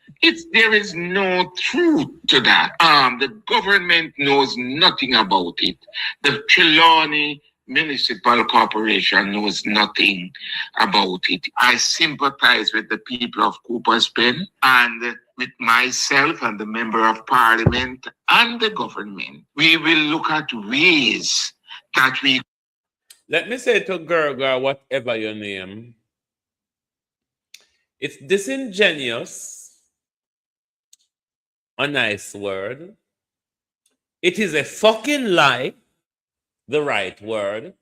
There is no truth to that. The government knows nothing about it. The Trelawny Municipal Corporation knows nothing about it. I sympathize with the people of Cooper's Pen and with myself and the Member of Parliament and the government. We will look at ways that we... Let me say to Gerger, whatever your name, it's disingenuous, a nice word. It is a fucking lie, the right word,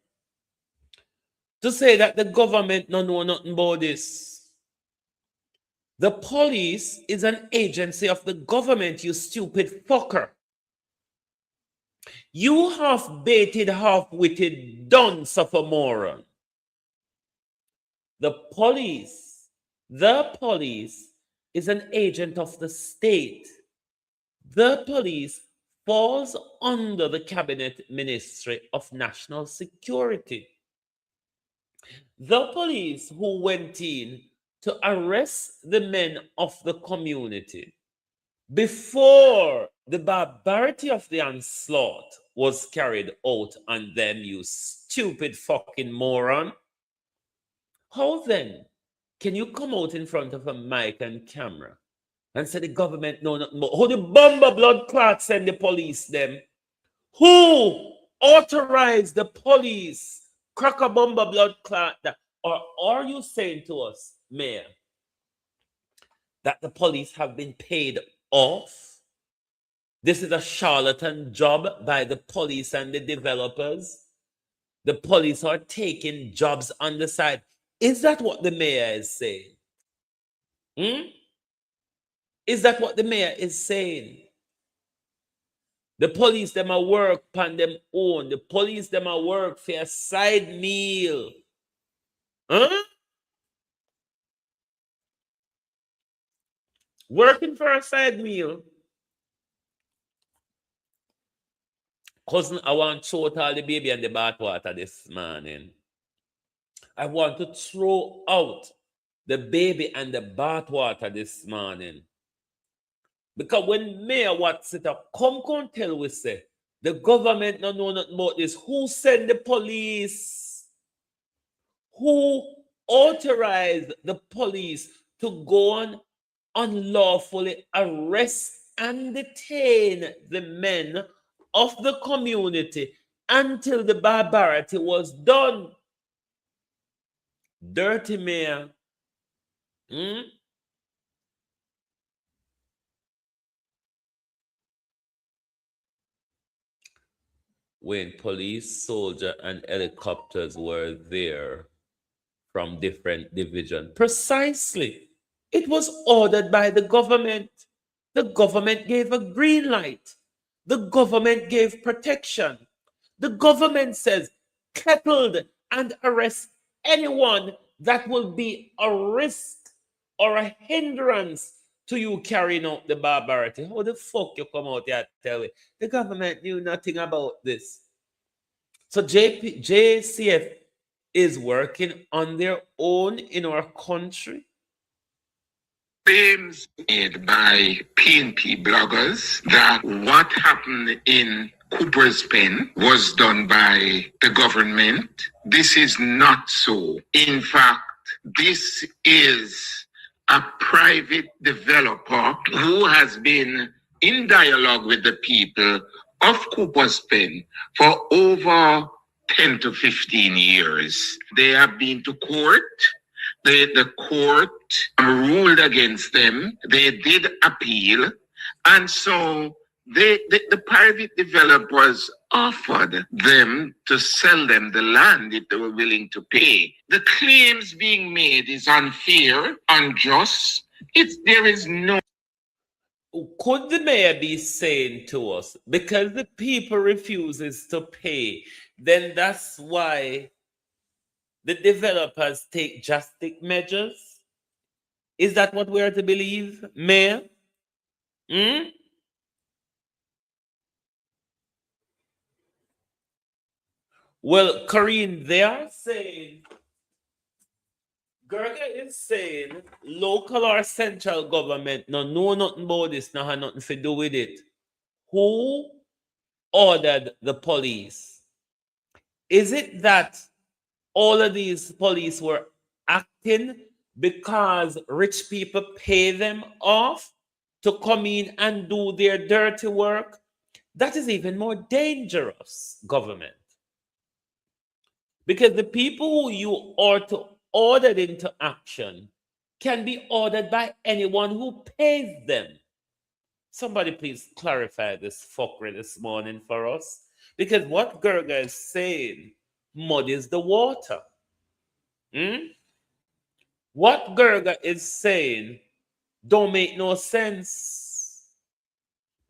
to say that the government don't know nothing about this. The police is an agency of the government, you stupid fucker. You half-baited, half-witted dunce of a moron. The police is an agent of the state. The police falls under the Cabinet Ministry of National Security. The police who went in to arrest the men of the community before the barbarity of the onslaught was carried out on them, you stupid fucking moron. How then can you come out in front of a mic and camera and say the government know nothing more? Who the bomber blood clots send the police them? Who authorized the police cracker bomber blood clot that? Or are you saying to us, Mayor, that the police have been paid off? This is a charlatan job by the police and the developers. The police are taking jobs on the side. Is that what the mayor is saying? Is that what the mayor is saying? The police, them a work upon them own. The police, them a work for a side meal. Working for a side meal. Cousin, I want to throw out all the baby and the bathwater this morning. I want to throw out the baby and the bathwater this morning. Because when Mayor Watts it up, come tell we say, the government don't know nothing about this. Who sent the police? Who authorized the police to go on unlawfully arrest and detain the men of the community until the barbarity was done? Dirty mayor. When police, soldier, and helicopters were there from different divisions. Precisely. It was ordered by the government. The government gave a green light. The government gave protection. The government says, kettled and arrest anyone that will be a risk or a hindrance to you carrying out the barbarity. How the fuck you come out here and tell me? The government knew nothing about this. So JCF is working on their own in our country. Claims made by PNP bloggers that what happened in Cooper's Pen was done by the government. This is not so. In fact, this is a private developer who has been in dialogue with the people of Cooper's Pen for over 10 to 15 years. They have been to court. The court ruled against them. They did appeal. And so the private developers offered them to sell them the land if they were willing to pay. The claims being made is unfair, unjust. There is no... Could the mayor be saying to us, because the people refuses to pay, then that's why the developers take drastic measures? Is that what we are to believe, Mayor? Hmm? Well, Corinne, they are saying, Gerga is saying, local or central government no know nothing about this, no have nothing to do with it. Who ordered the police? Is it that all of these police were acting because rich people pay them off to come in and do their dirty work? That is even more dangerous, government. Because the people who you are to order into action can be ordered by anyone who pays them. Somebody please clarify this fuckery this morning for us. Because what Gerga is saying muddies the water. What Gerga is saying don't make no sense.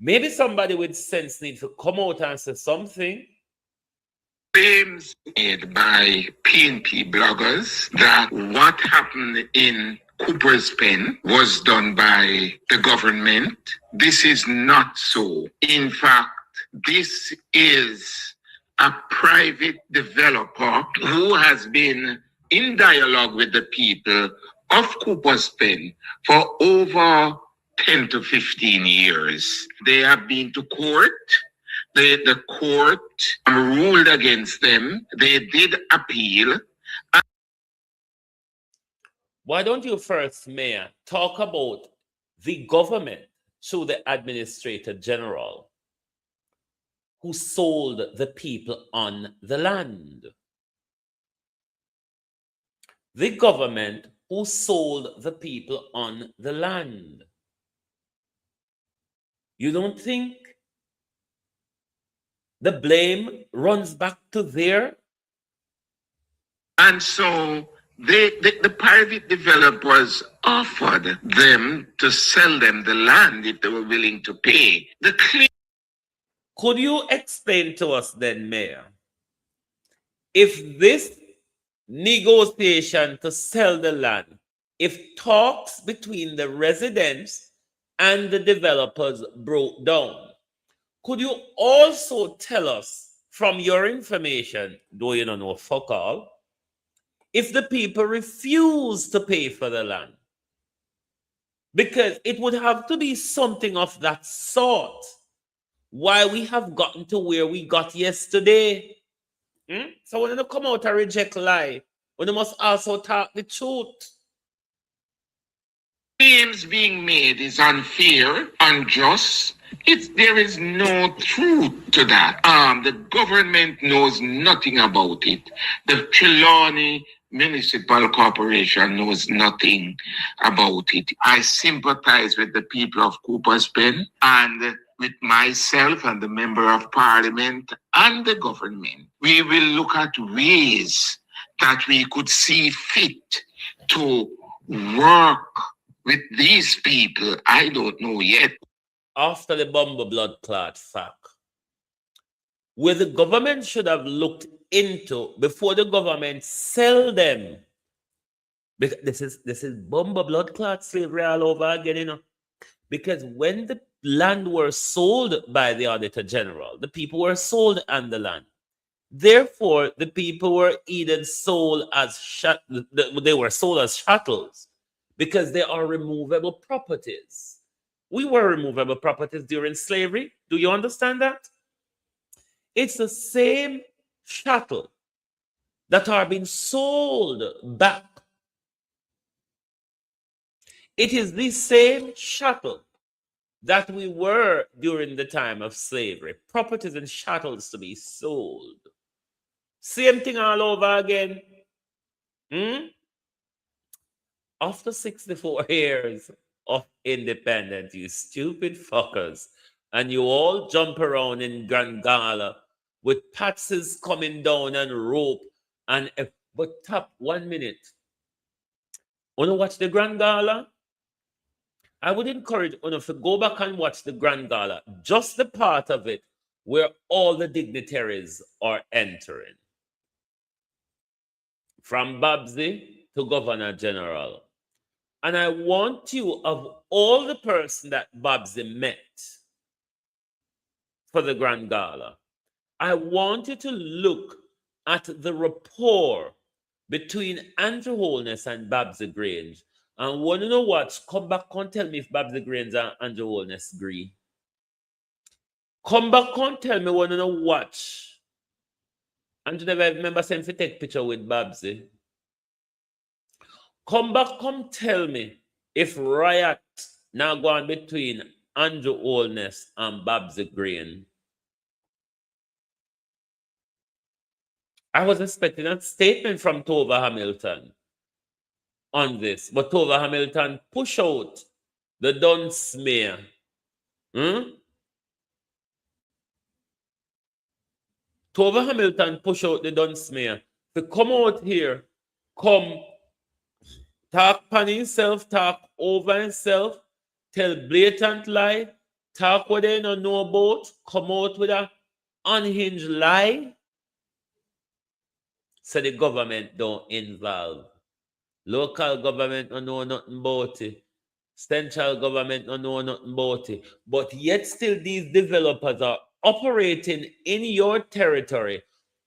Maybe somebody with sense needs to come out and say something. Claims made by PNP bloggers that what happened in Cooper's Pen was done by the government. This is not so. In fact, this is a private developer who has been in dialogue with the people of Cooper's Pen for over 10 to 15 years. They have been to court. The court ruled against them. They did appeal. Why don't you first, Mayor, talk about the government through the Administrator General who sold the people on the land? The government who sold the people on the land. You don't think the blame runs back to there? And so the private developers offered them to sell them the land if they were willing to pay. Could you explain to us then, Mayor, if this negotiation to sell the land, if talks between the residents and the developers broke down, could you also tell us from your information, though you don't know fuck all, if the people refuse to pay for the land? Because it would have to be something of that sort. Why we have gotten to where we got yesterday. So when you come out and reject lie, when you must also talk the truth. Claims being made is unfair, unjust. There is no truth to that. The government knows nothing about it. The Trelawny Municipal Corporation knows nothing about it. I sympathize with the people of Cooper's Pen and with myself and the Member of Parliament and the government. We will look at ways that we could see fit to work with these people. I don't know yet. After the Bumble blood clot fact, where the government should have looked into before the government sell them. Because this is Bumble blood clot slavery all over again, you know. Because when the land were sold by the Auditor General, the people were sold on the land. Therefore, the people were either sold as they were sold as chattels because they are removable properties. We were removable properties during slavery. Do you understand that? It's the same chattel that are being sold back. It is the same chattel that we were during the time of slavery. Properties and chattels to be sold. Same thing all over again. After 64 years of independence, you stupid fuckers, and you all jump around in Grand Gala with patsies coming down and rope and but top 1 minute. Wanna watch the Grand Gala? I would encourage you to go back and watch the Grand Gala, just the part of it where all the dignitaries are entering. From Babsy to Governor General. And I want you, of all the person that Babsy met for the Grand Gala, I want you to look at the rapport between Andrew Holness and Babs Grange. And when you know what, come back and tell me if Babs Grange and Andrew Holness agree. Come back and tell me when you know watch. And you never remember saying to take picture with Babsy. Come back, come tell me if riot now going between Andrew Holness and Babsy Green. I was expecting a statement from Tova Hamilton on this, but Tova Hamilton push out the Dunn smear. Tova Hamilton push out the Dunn smear to come out here, come talk upon himself, talk over himself, tell blatant lie, talk what they don't know about, come out with a unhinged lie. So the government don't involve. Local government don't know nothing about it. Central government don't know nothing about it. But yet still these developers are operating in your territory,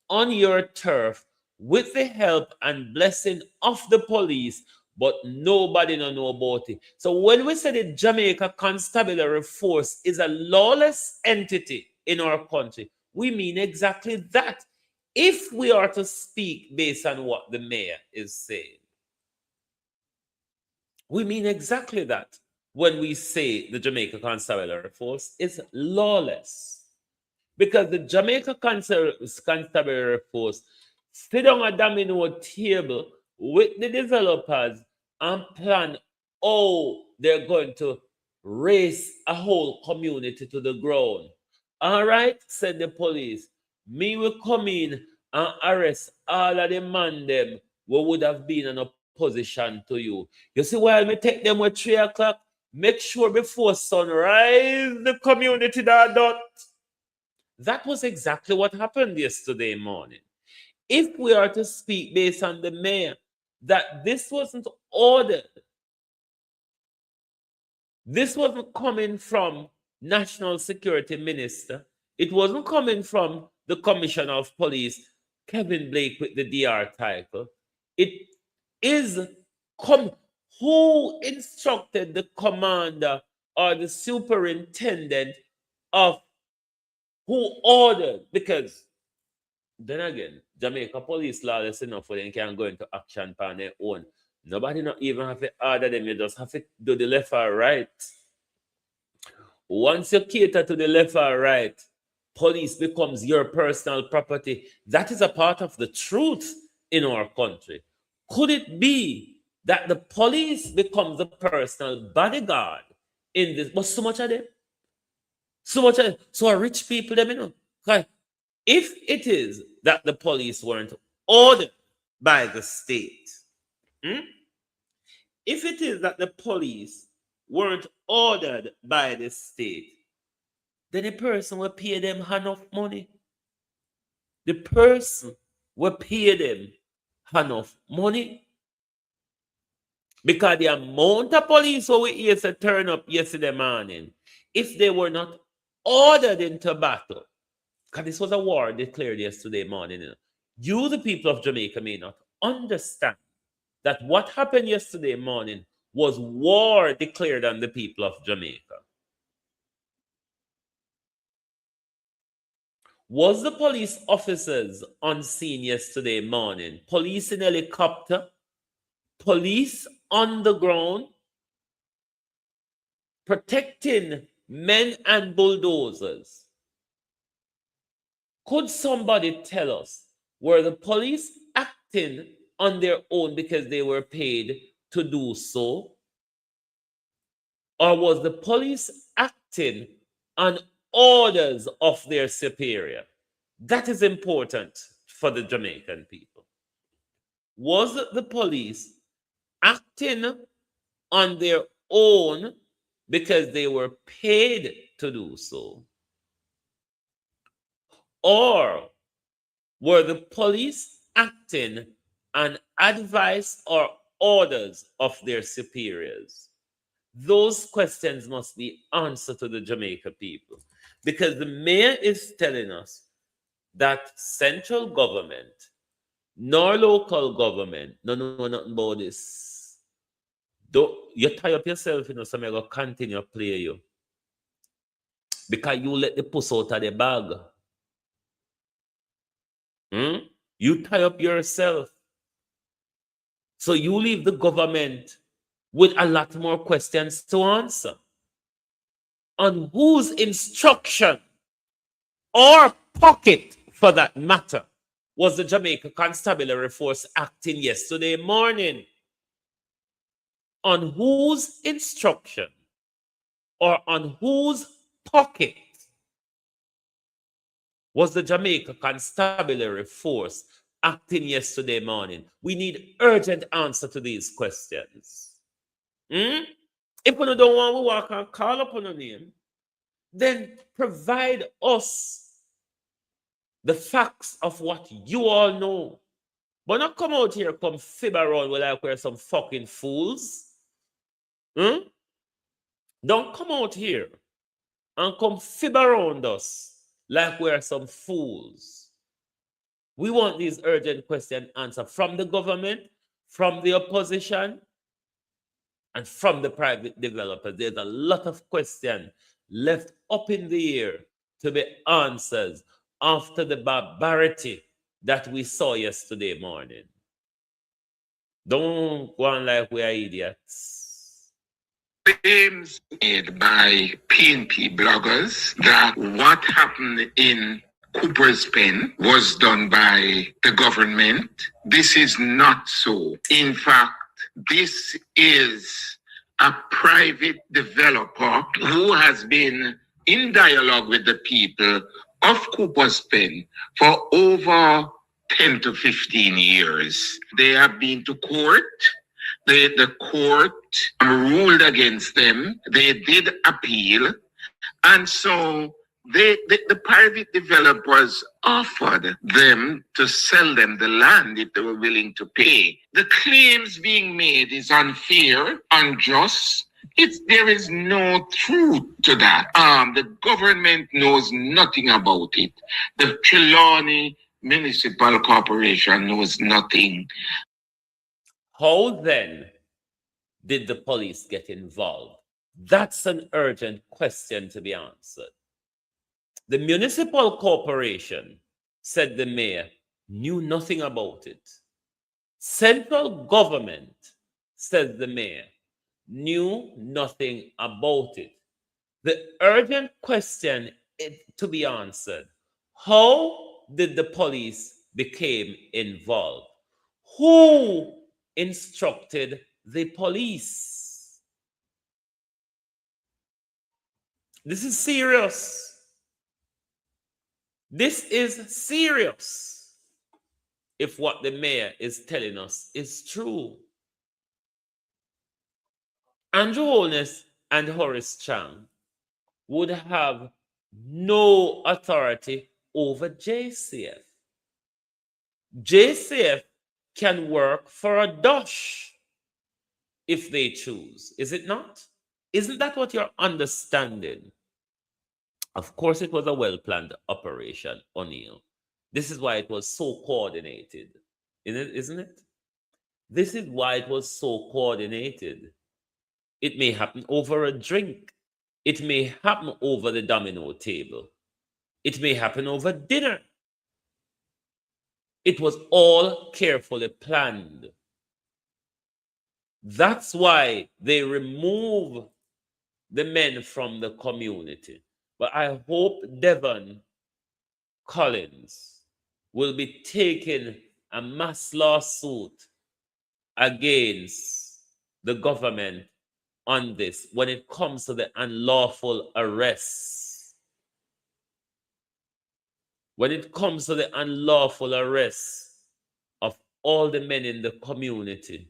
on your turf, with the help and blessing of the police, but nobody don't know about it. So when we say the Jamaica Constabulary Force is a lawless entity in our country, we mean exactly that. If we are to speak based on what the mayor is saying, we mean exactly that when we say the Jamaica Constabulary Force is lawless. Because the Jamaica Constabulary Force sit on a domino table with the developers and plan how they're going to race a whole community to the ground. All right, said the police. Me will come in and arrest all of the man them who would have been in opposition to you. You see, while me take them at 3 o'clock, make sure before sunrise the community that done. That was exactly what happened yesterday morning. If we are to speak based on the mayor, that this wasn't ordered, this wasn't coming from National Security Minister, it wasn't coming from the Commissioner of Police, Kevin Blake with the DR title. It is who instructed the commander or the superintendent of who ordered, because then again, Jamaica police lawless enough for them can go into action on their own. Nobody not even have to order them, you just have to do the left or right. Once you cater to the left or right, police becomes your personal property. That is a part of the truth in our country. Could it be that the police becomes the personal bodyguard in this? But so much of them. So much of them. So are rich people, them, you know. Okay. If it is that the police weren't ordered by the state, if it is that the police weren't ordered by the state, then the person will pay them enough money. The person will pay them enough money. Because the amount of police who we used to turn up yesterday morning, if they were not ordered into battle, because this was a war declared yesterday morning, you, the people of Jamaica, may not understand that what happened yesterday morning was war declared on the people of Jamaica. Was the police officers on scene yesterday morning? Police in helicopter, police on the ground, protecting men and bulldozers. Could somebody tell us, were the police acting on their own because they were paid to do so? Or was the police acting on orders of their superior? That is important for the Jamaican people. Was the police acting on their own because they were paid to do so? Or were the police acting on advice or orders of their superiors? Those questions must be answered to the Jamaica people, because the mayor is telling us that central government nor local government no nothing about this. Don't you tie up yourself, so I'm gonna continue play you. Because you let the puss out of the bag. You tie up yourself. So you leave the government with a lot more questions to answer. On whose instruction or pocket, for that matter, was the Jamaica Constabulary Force acting yesterday morning? On whose instruction or on whose pocket was the Jamaica Constabulary Force acting yesterday morning? We need urgent answer to these questions. If we don't want to walk and call upon a name, then provide us the facts of what you all know. But not come out here, come fib around like we're some fucking fools. Don't come out here and come fib around us like we're some fools. We want these urgent questions answered from the government, from the opposition, and from the private developers. There's a lot of questions left up in the air to be answered after the barbarity that we saw yesterday morning. Don't go on like we are idiots. Claims made by PNP bloggers that what happened in Cooper's Pen was done by the government. This is not so. In fact, this is a private developer who has been in dialogue with the people of Cooper's Pen for over 10 to 15 years. They have been to court. The court ruled against them. They did appeal. And so the private developers offered them to sell them the land if they were willing to pay. The claims being made is unfair, unjust. There is no truth to that. The government knows nothing about it. The Trelawny Municipal Corporation knows nothing. How then did the police get involved? That's an urgent question to be answered. The municipal corporation, said the mayor, knew nothing about it. Central government, said the mayor, knew nothing about it. The urgent question to be answered: how did the police become involved? Who instructed the police? This is serious. This is serious if what the mayor is telling us is true. Andrew Holness and Horace Chang would have no authority over JCF. JCF can work for a dosh if they choose, is it not? Isn't that what you're understanding? Of course, it was a well-planned operation, O'Neill. This is why it was so coordinated, isn't it? This is why it was so coordinated. It may happen over a drink. It may happen over the domino table. It may happen over dinner. It was all carefully planned. That's why they remove the men from the community. But I hope Devon Collins will be taking a mass lawsuit against the government on this when it comes to the unlawful arrests. When it comes to the unlawful arrests of all the men in the community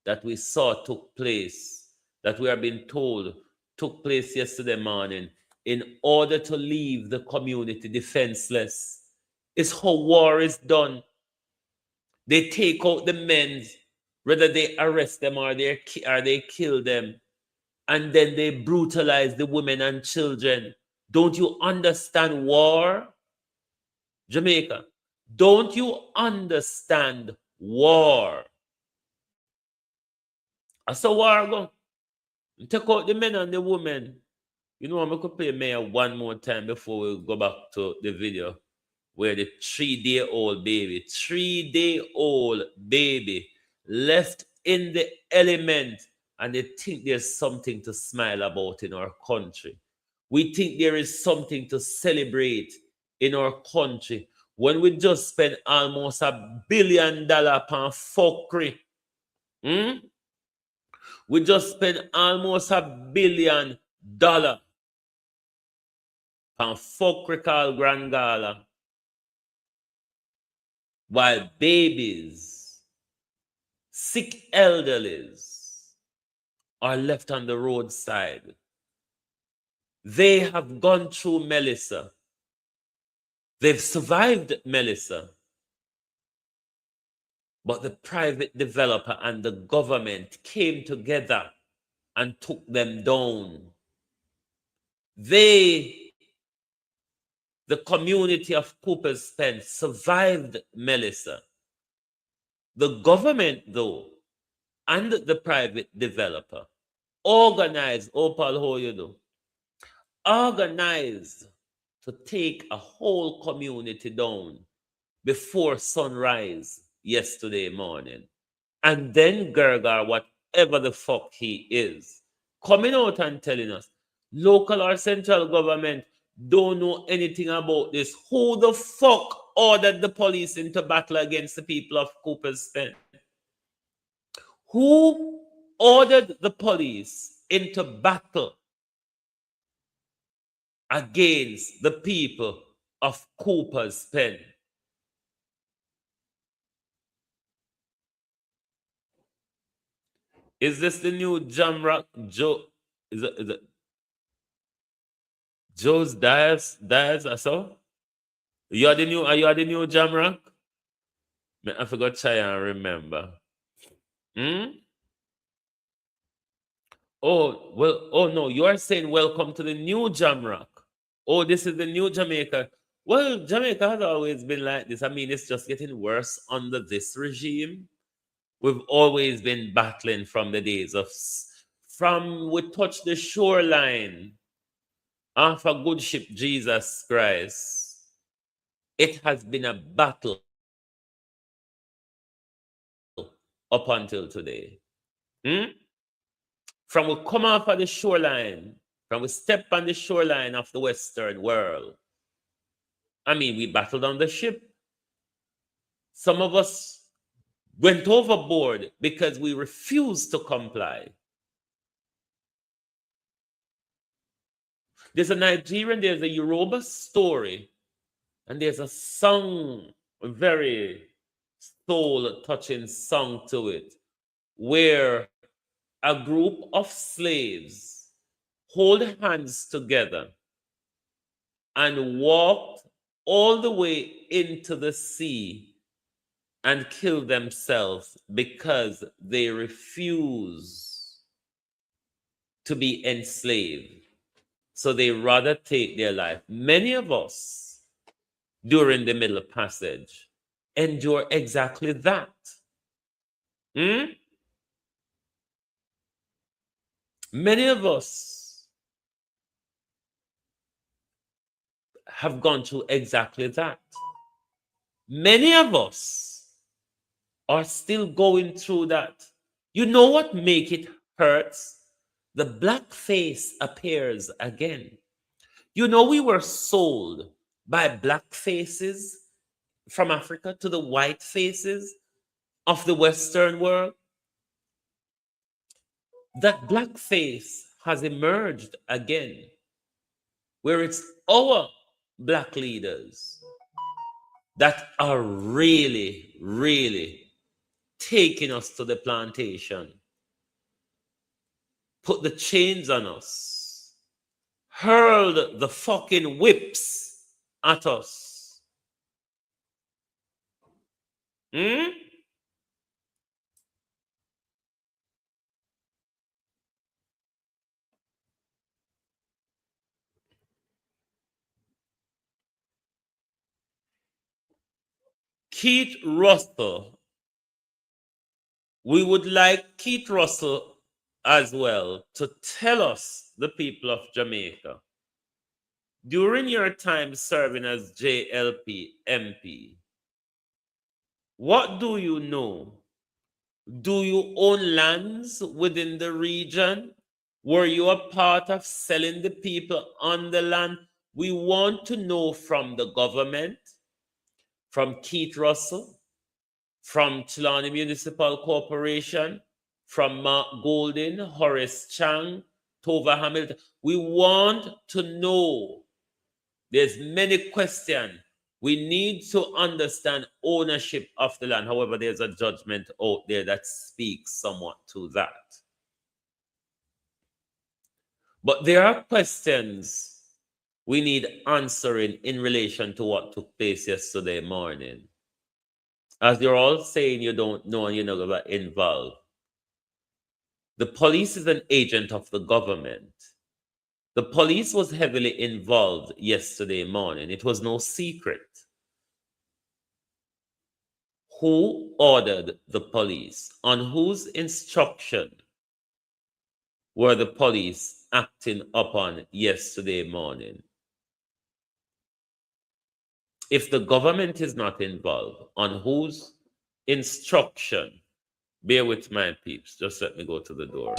that we saw took place, that we are being told took place yesterday morning, in order to leave the community defenseless, is how war is done. They take out the men, whether they arrest them or they kill them, and then they brutalize the women and children. Don't you understand war? Jamaica, don't you understand war? I saw war go. Take out the men and the women. You know, I could play Mayor one more time before we go back to the video where the 3-day-old baby, 3-day-old baby left in the element, and they think there's something to smile about in our country. We think there is something to celebrate in our country when we just spend almost $1 billion on fuckery. We just spend almost $1 billion on fuckery called Grand Gala, while babies, sick elderlies are left on the roadside. They have gone through Melissa. They've survived Melissa. But the private developer and the government came together and took them down. They, the community of Cooper's Pen, survived Melissa. The government, though, and the private developer organized, Opal, how you do? Organized to take a whole community down before sunrise yesterday morning. And then Gergar, whatever the fuck he is, coming out and telling us, local or central government don't know anything about this. Who the fuck ordered the police into battle against the people of Cooper's Pen? Who ordered the police into battle against the people of Cooper's Pen? Is this the new Jamrock Joe? Is it Joe's Dias I saw? Are you the new Jamrock? I forgot to try and remember. Oh, well, oh no, you are saying welcome to the new Jamrock. Oh, this is the new Jamaica. Well, Jamaica has always been like this. I mean, it's just getting worse under this regime. We've always been battling from the days of, from we touched the shoreline off a good ship, Jesus Christ. It has been a battle up until today. From we come off of the shoreline, from we step on the shoreline of the Western world, I mean, we battled on the ship. Some of us went overboard because we refused to comply. There's a Nigerian, there's a Yoruba story, and there's a song, a very soul-touching song to it, where a group of slaves hold hands together and walked all the way into the sea and kill themselves because they refuse to be enslaved. So they rather take their life. Many of us, during the Middle Passage, endure exactly that. Many of us have gone through exactly that. Many of us are still going through that. You know what make it hurts? The black face appears again. You know, we were sold by black faces from Africa to the white faces of the Western world. That black face has emerged again, where it's our black leaders that are really, really taking us to the plantation, put the chains on us, hurled the fucking whips at us. Keith Russell, we would like Keith Russell as well to tell us, the people of Jamaica, during your time serving as JLP MP, what do you know? Do you own lands within the region? Were you a part of selling the people on the land? We want to know from the government, from Keith Russell, from Trelawny Municipal Corporation, from Mark Golden, Horace Chang, Tova Hamilton. We want to know. There's many questions. We need to understand ownership of the land. However, there's a judgment out there that speaks somewhat to that. But there are questions we need answering in relation to what took place yesterday morning. As you're all saying you don't know and you're not going to get involved. The police is an agent of the government. The police was heavily involved yesterday morning. It was no secret. Who ordered the police? On whose instruction were the police acting upon yesterday morning? If the government is not involved, on whose instruction? Bear with my peeps. Just let me go to the door.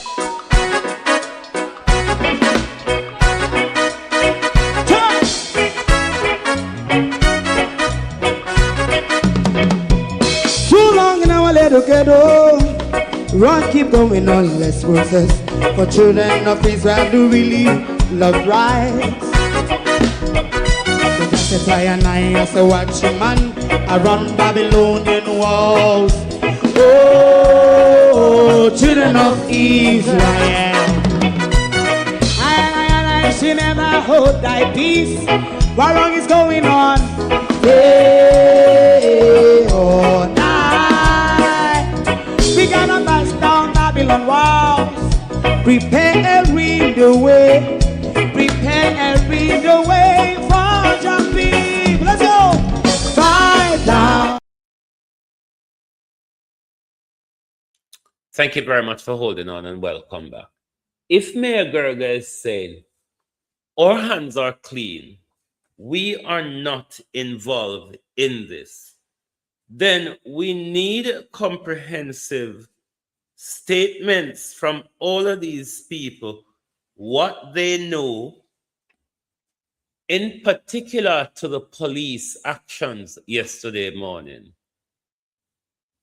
Too long in our little ghetto, run keep going on, let's process. For children of Israel do really love rights. So that's why I as a watchman, I run Babylonian walls. Oh, children of Israel, I should never hold thy peace. What wrong is going on? Hey, oh, we gotta bust down Babylon walls. Prepare the way. Prepare the way for your people. Let's go. Fight down. Thank you very much for holding on and welcome back. If Mayor Gerger is saying our hands are clean, we are not involved in this, then we need comprehensive statements from all of these people, what they know, in particular to the police actions yesterday morning.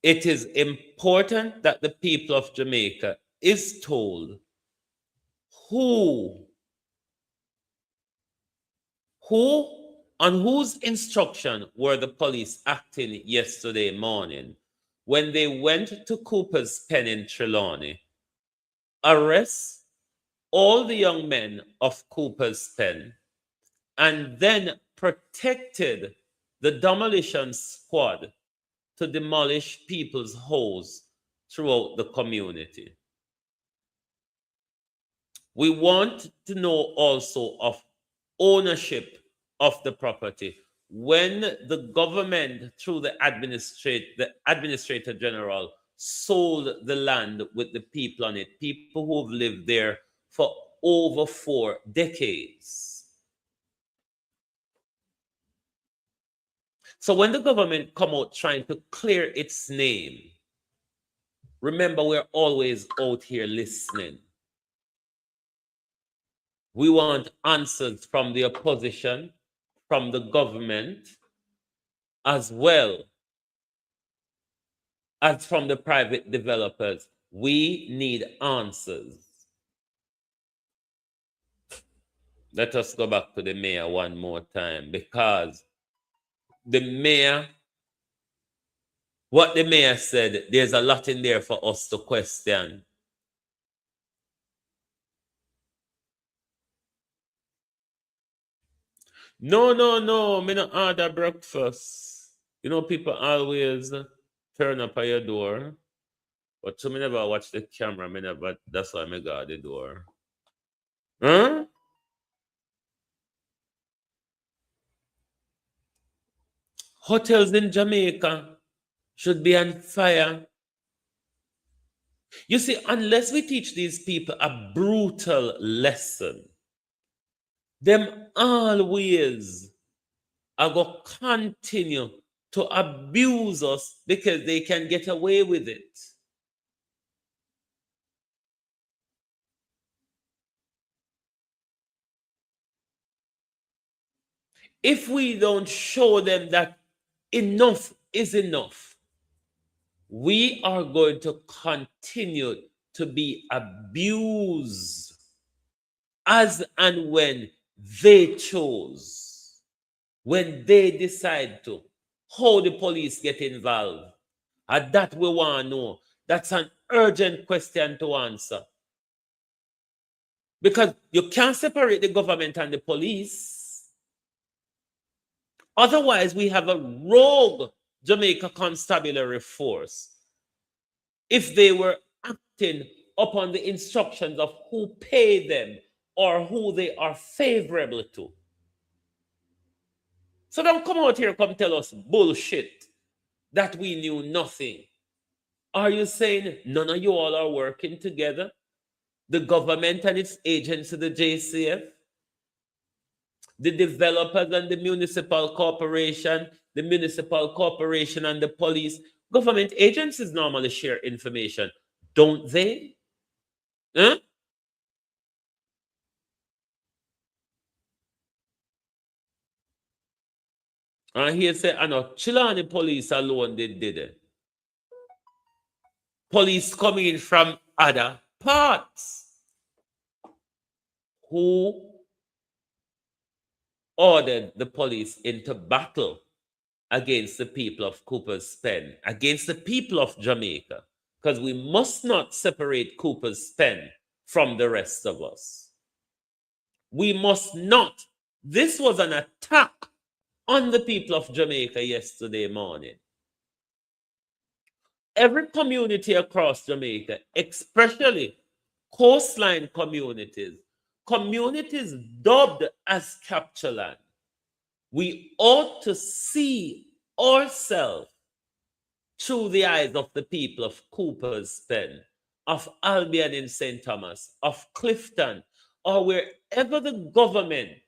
It is important that the people of Jamaica is told on whose instruction were the police acting yesterday morning when they went to Cooper's Pen in Trelawny, arrest all the young men of Cooper's Pen, and then protected the demolition squad to demolish people's homes throughout the community. We want to know also of ownership of the property. When the government, through the administrator general, sold the land with the people on it, people who have lived there for over 4 decades. So when the government come out trying to clear its name, remember we're always out here listening. We want answers from the opposition, from the government, as well as from the private developers. We need answers. Let us go back to the mayor one more time, because the mayor, what the mayor said, there's a lot in there for us to question. No, me not order breakfast. You know, people always turn up at your door. But so me never watch the camera, that's why I got the door. Huh? Hotels in Jamaica should be on fire. You see, unless we teach these people a brutal lesson, them always are going to continue to abuse us because they can get away with it. If we don't show them that enough is enough, we are going to continue to be abused as and when they chose, when they decide to, how the police get involved. And that we want to know. That's an urgent question to answer. Because you can't separate the government and the police. Otherwise, we have a rogue Jamaica constabulary force. If they were acting upon the instructions of who pay them or who they are favorable to. So don't come out here, come tell us bullshit that we knew nothing. Are you saying none of you all are working together? The government and its agency, the JCF, the developers and the municipal corporation and the police. Government agencies normally share information, don't they? Huh? And here say, I know, Trelawny police alone did it. Police coming in from other parts. Who ordered the police into battle against the people of Cooper's Pen, against the people of Jamaica? Because we must not separate Cooper's Pen from the rest of us. We must not. This was an attack on the people of Jamaica yesterday morning. Every community across Jamaica, especially coastline communities, communities dubbed as capture land, we ought to see ourselves through the eyes of the people of Cooper's Pen, of Albion in St. Thomas, of Clifton, or wherever the government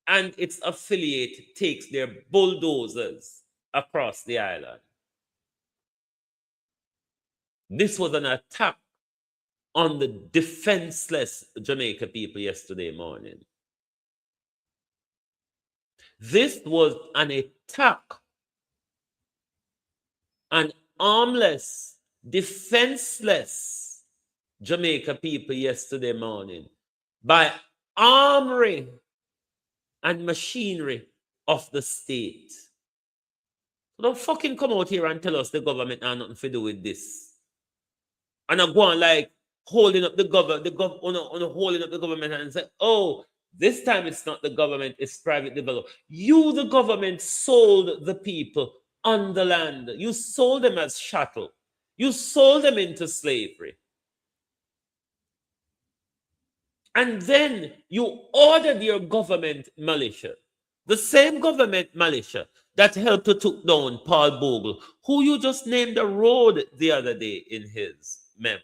and its affiliate takes their bulldozers across the island. This was an attack on the defenseless Jamaica people yesterday morning. This was an attack on armless, defenseless Jamaica people yesterday morning by armory and machinery of the state. So don't fucking come out here and tell us the government has nothing to do with this. And I go on like holding up the government, holding up the government and say, oh, this time it's not the government, it's private development. You, the government, sold the people on the land. You sold them as chattel. You sold them into slavery. And then you ordered your government militia, the same government militia that helped to took down Paul Bogle, who you just named a road the other day in his memory.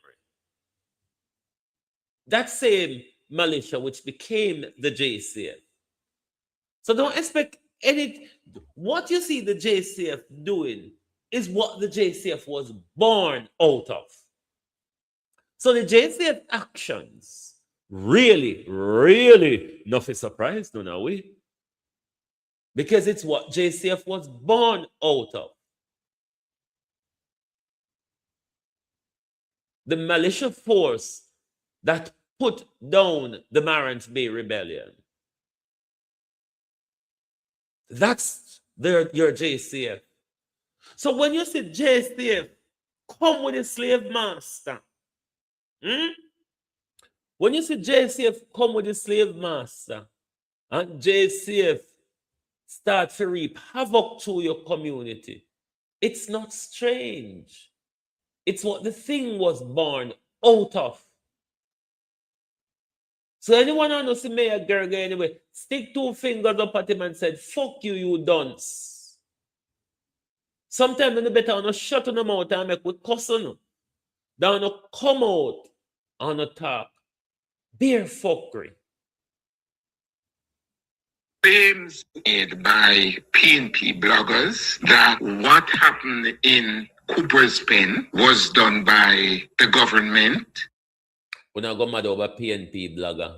That same militia which became the JCF. So don't expect any. What you see the JCF doing is what the JCF was born out of. So the JCF actions really, nothing surprised, don't are we? Because it's what JCF was born out of. The militia force that put down the Marants Bay Rebellion. That's your JCF. So when you see JCF come with a slave master, when you see JCF come with a slave master, and JCF start to reap havoc through your community, it's not strange. It's what the thing was born out of. So anyone who knows Mayor Gerger anyway, stick two fingers up at him and said, fuck you, you dunce. Sometimes when the better on shut on the mouth and make with cussing. Down to come out on the talk. Bare fuckery. Claims made by PNP bloggers that what happened in Cooper's Pen was done by the government. When I go mad over PNP blogger.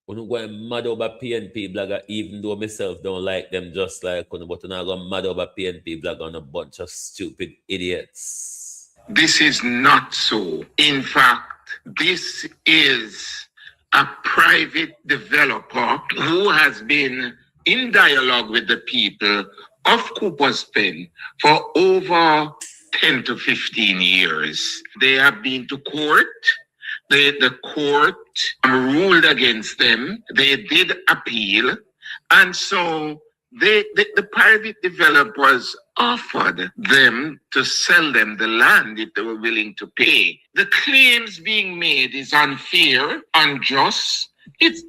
When I go mad over PNP blogger, even though myself don't like them just like when but when I go mad over PNP blogger on a bunch of stupid idiots. This is not so. In fact, this is a private developer who has been in dialogue with the people of Cooper's Pen for over 10 to 15 years. They have been to court. The court ruled against them. They did appeal. And so the private developers offered them to sell them the land if they were willing to pay. The claims being made is unfair, unjust.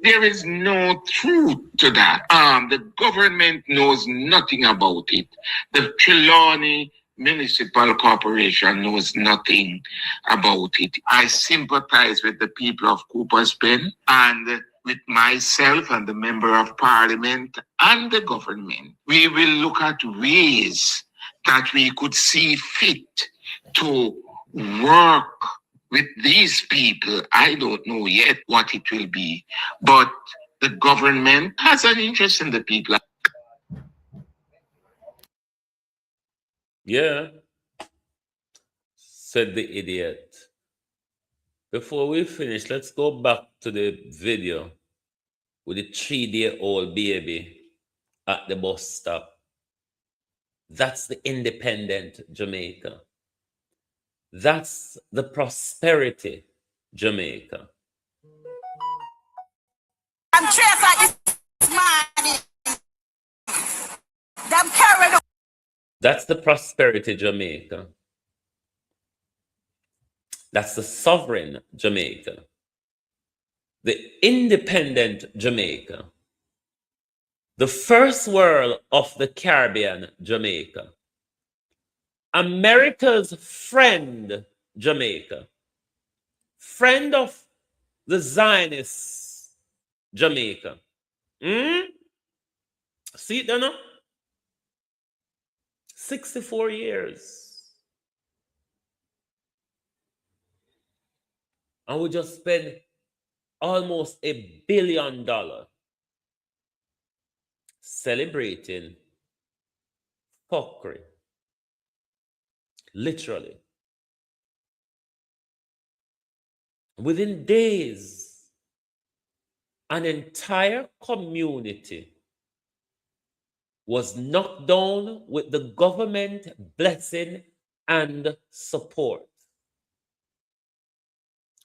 There is no truth to that. The government knows nothing about it. The Trelawny Municipal Corporation knows nothing about it. I sympathize with the people of Cooper's Pen and with myself and the Member of Parliament and the government. We will look at ways that we could see fit to work with these people. I don't know yet what it will be, but the government has an interest in the people. Yeah, said the idiot. Before we finish, let's go back to the video with the 3-day-old baby at the bus stop. That's the independent Jamaica. That's the prosperity Jamaica. I'm chasing this money. Them carrying. That's the prosperity Jamaica. That's the sovereign Jamaica. The independent Jamaica. The first world of the Caribbean Jamaica. America's friend Jamaica. Friend of the Zionists Jamaica. See it there now? 64 years. And we just spent almost $1 billion celebrating fuckery. Literally. Within days, an entire community was knocked down with the government blessing and support.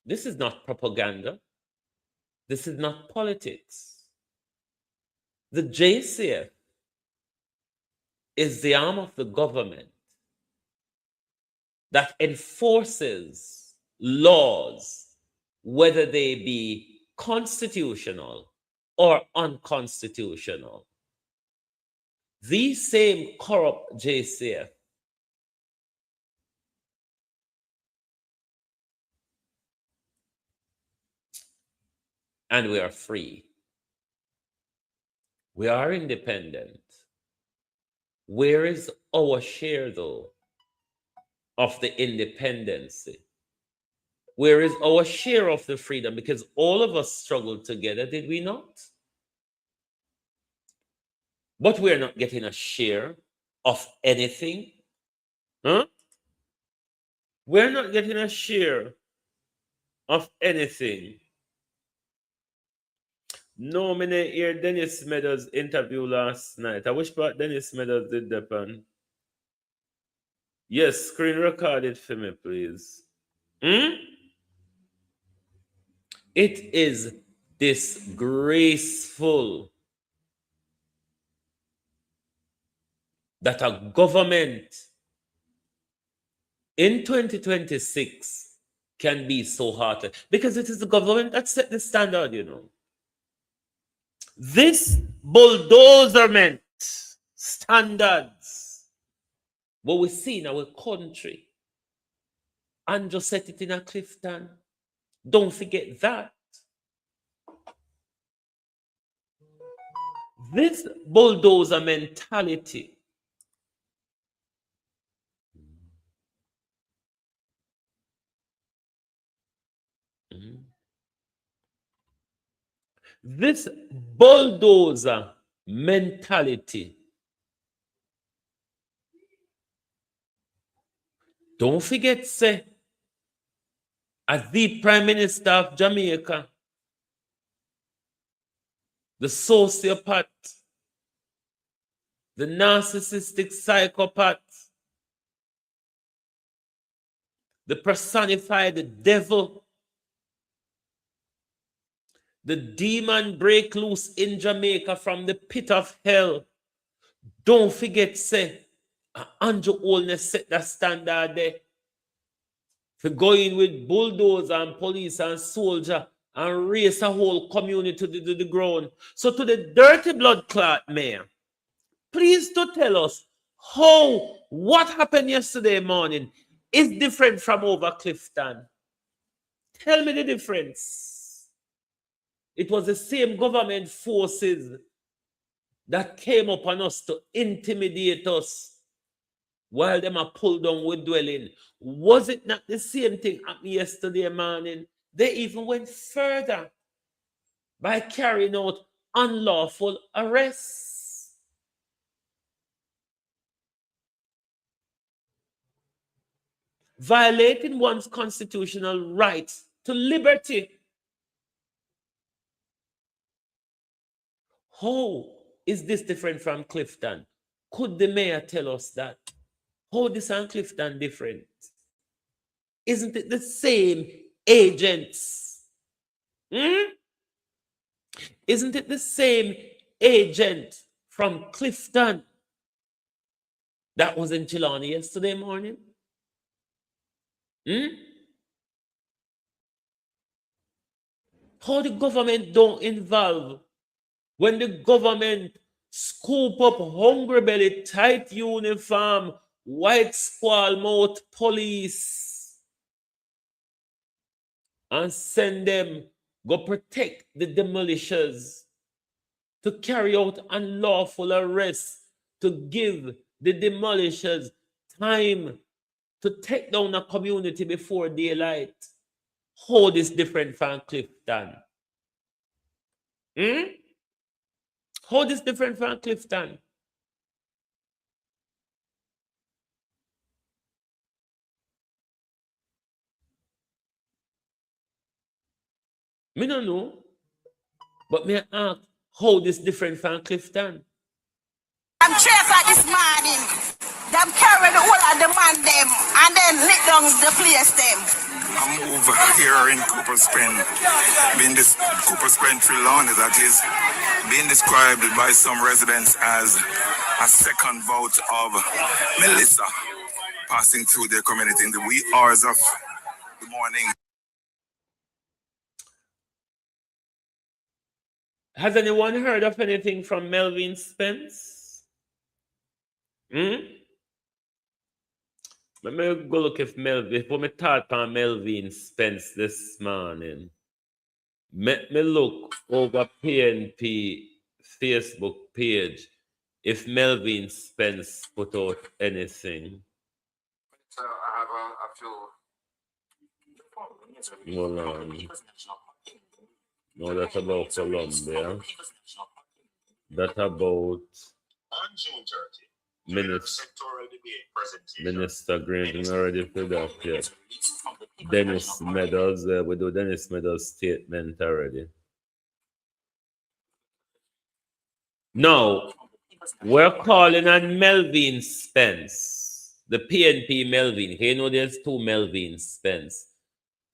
This is not propaganda. This is not politics. The JCF is the arm of the government that enforces laws, whether they be constitutional or unconstitutional. These same corrupt JCF and we are free. We are independent. Where is our share, though, of the independency? Where is our share of the freedom? Because all of us struggled together, did we not? But we're not getting a share of anything. Huh? We're not getting a share of anything. No, I didn't hear Dennis Meadows' interview last night. I wish part Dennis Meadows did that one. Yes, screen record it for me, please. It is disgraceful that a government in 2026 can be so hard, because it is the government that set the standard, you know. This bulldozerment standards what we see in our country and just set it in a Clifton. Don't forget that. This bulldozer mentality this bulldozer mentality, don't forget, say, as the Prime Minister of Jamaica, the sociopath, the narcissistic psychopath, the personified devil, the demon break loose in Jamaica from the pit of hell. Don't forget, say, Andrew Holness set that standard there. For going with bulldozer and police and soldier and race a whole community to the ground. So to the dirty blood clot mayor, please to tell us how what happened yesterday morning is different from over Clifton. Tell me the difference. It was the same government forces that came upon us to intimidate us while them are pulled down with dwelling. Was it not the same thing happened yesterday morning? They even went further by carrying out unlawful arrests. Violating one's constitutional rights to liberty. How is this different from Clifton? Could the mayor tell us that? How this and Clifton different? Isn't it the same agents? Isn't it the same agent from Clifton that was in Trelawny yesterday morning? How the government don't involve when the government scoop up hungry belly, tight uniform, white squall mouth police and send them go protect the demolishers, to carry out unlawful arrests, to give the demolishers time to take down a community before daylight. How this different from Clifton? How this different from Clifton? Me don't know. But me ask how this different from Clifton? I'm chasing this morning. Them carry the whole of the man them and then lit down the place them. I'm over here in Cooper's Pen. Cooper's Pen Trelawny, that is being described by some residents as a second bout of Melissa passing through their community in the wee hours of the morning. Has anyone heard of anything from Melvin Spence? Let me go look if me thought on Melvin Spence this morning. Let me look over PNP Facebook page if Melvin Spence put out anything. So I have a few. Hold on. No, that's about Colombia. That about On June 30, Minister Green already filled up here. Dennis Meadows, we do Dennis Meadows' statement already. Now, we're calling on Melvin Spence, the PNP Melvin. You know there's two Melvin Spence.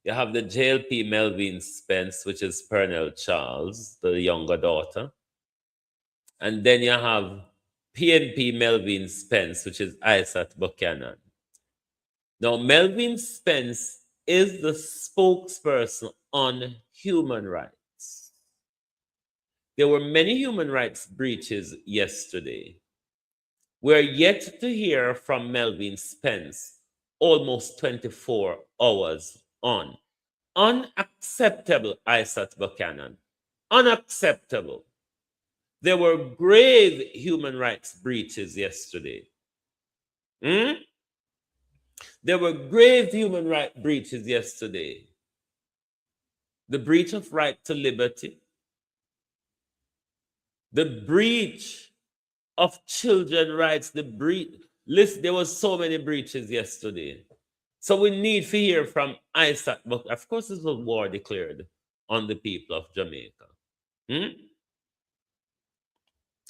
You have the JLP Melvin Spence, which is Pernell Charles, the younger daughter. And then you have PNP Melvin Spence, which is Isaac Buchanan. Now, Melvin Spence is the spokesperson on human rights. There were many human rights breaches yesterday. We're yet to hear from Melvin Spence, almost 24 hours on. Unacceptable, Isaac Buchanan. Unacceptable. There were grave human rights breaches yesterday. There were grave human rights breaches yesterday. The breach of right to liberty, the breach of children's rights, the breach. Listen, there was so many breaches yesterday. So we need to hear from Isaac. But of course, this was war declared on the people of Jamaica.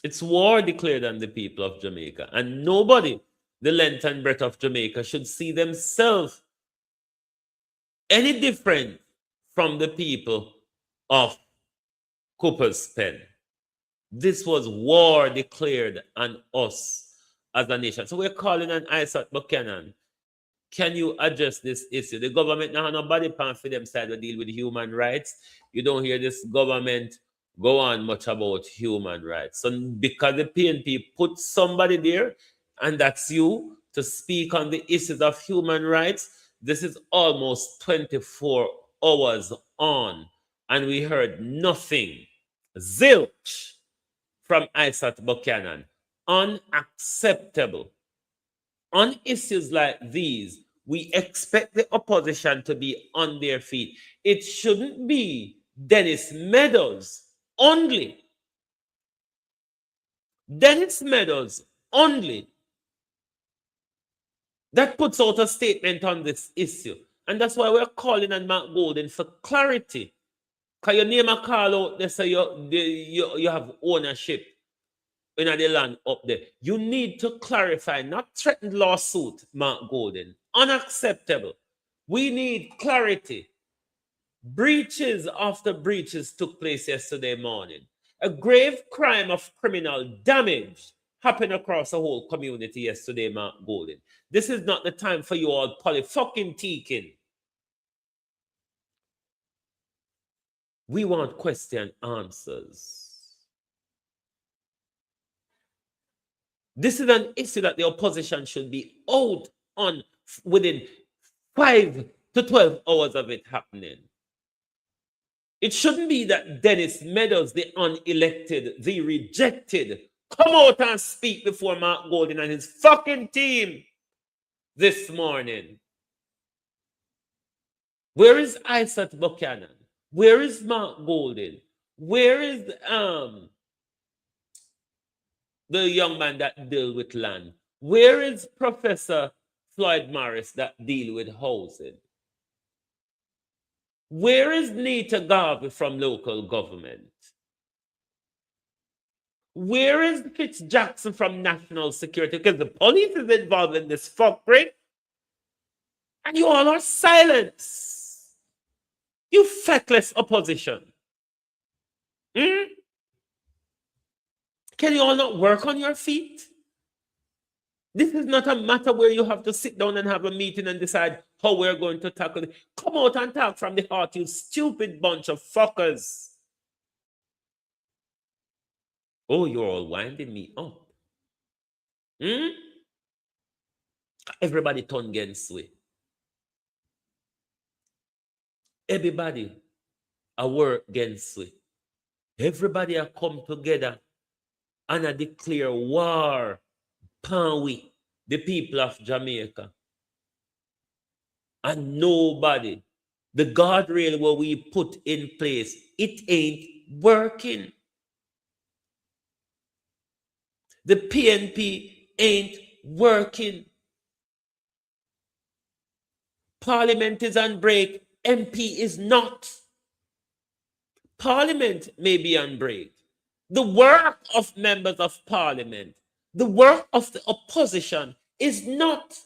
It's war declared on the people of Jamaica. And nobody, the length and breadth of Jamaica, should see themselves any different from the people of Cooper's Pen. This was war declared on us as a nation. So we're calling on Isaac Buchanan. Can you address this issue? The government now have nobody pan for them side to deal with human rights. You don't hear this government go on much about human rights. So because the PNP put somebody there, and that's you, to speak on the issues of human rights, this is almost 24 hours on, and we heard nothing. Zilch from Isaac Buchanan. Unacceptable. On issues like these, we expect the opposition to be on their feet. It shouldn't be Dennis Meadows only. Dennis Meadows only that puts out a statement on this issue. And that's why we're calling on Mark Golden for clarity. Because your name a call out, they say you have ownership in the land up there. You need to clarify, not threatened lawsuit, Mark Golden. Unacceptable. We need clarity. Breaches after breaches took place yesterday morning. A grave crime of criminal damage happened across the whole community yesterday, Mark Golden. This is not the time for you all poly-fucking-teaking. We want question answers. This is an issue that the opposition should be out on within 5 to 12 hours of it happening. It shouldn't be that Dennis Meadows, the unelected, the rejected, come out and speak before Mark Golden and his fucking team this morning. Where is Isaac Buchanan? Where is Mark Golden? Where is the young man that deal with land? Where is Professor Floyd Morris that deal with housing? Where is Nita Garvey from local government? Where is Fitz Jackson from national security? Because the police is involved in this fuckery. And you all are silent. You feckless opposition. Can you all not work on your feet? This is not a matter where you have to sit down and have a meeting and decide how we're going to tackle it. Come out and talk from the heart, you stupid bunch of fuckers. Oh, you're all winding me up. Everybody turn against me. Everybody a work against me. Everybody a come together and a declare war upon we, the people of Jamaica. And nobody, the guardrail where we put in place, it ain't working. The PNP ain't working. Parliament is on break. MP is not. Parliament may be on break. The work of members of Parliament, the work of the opposition is not.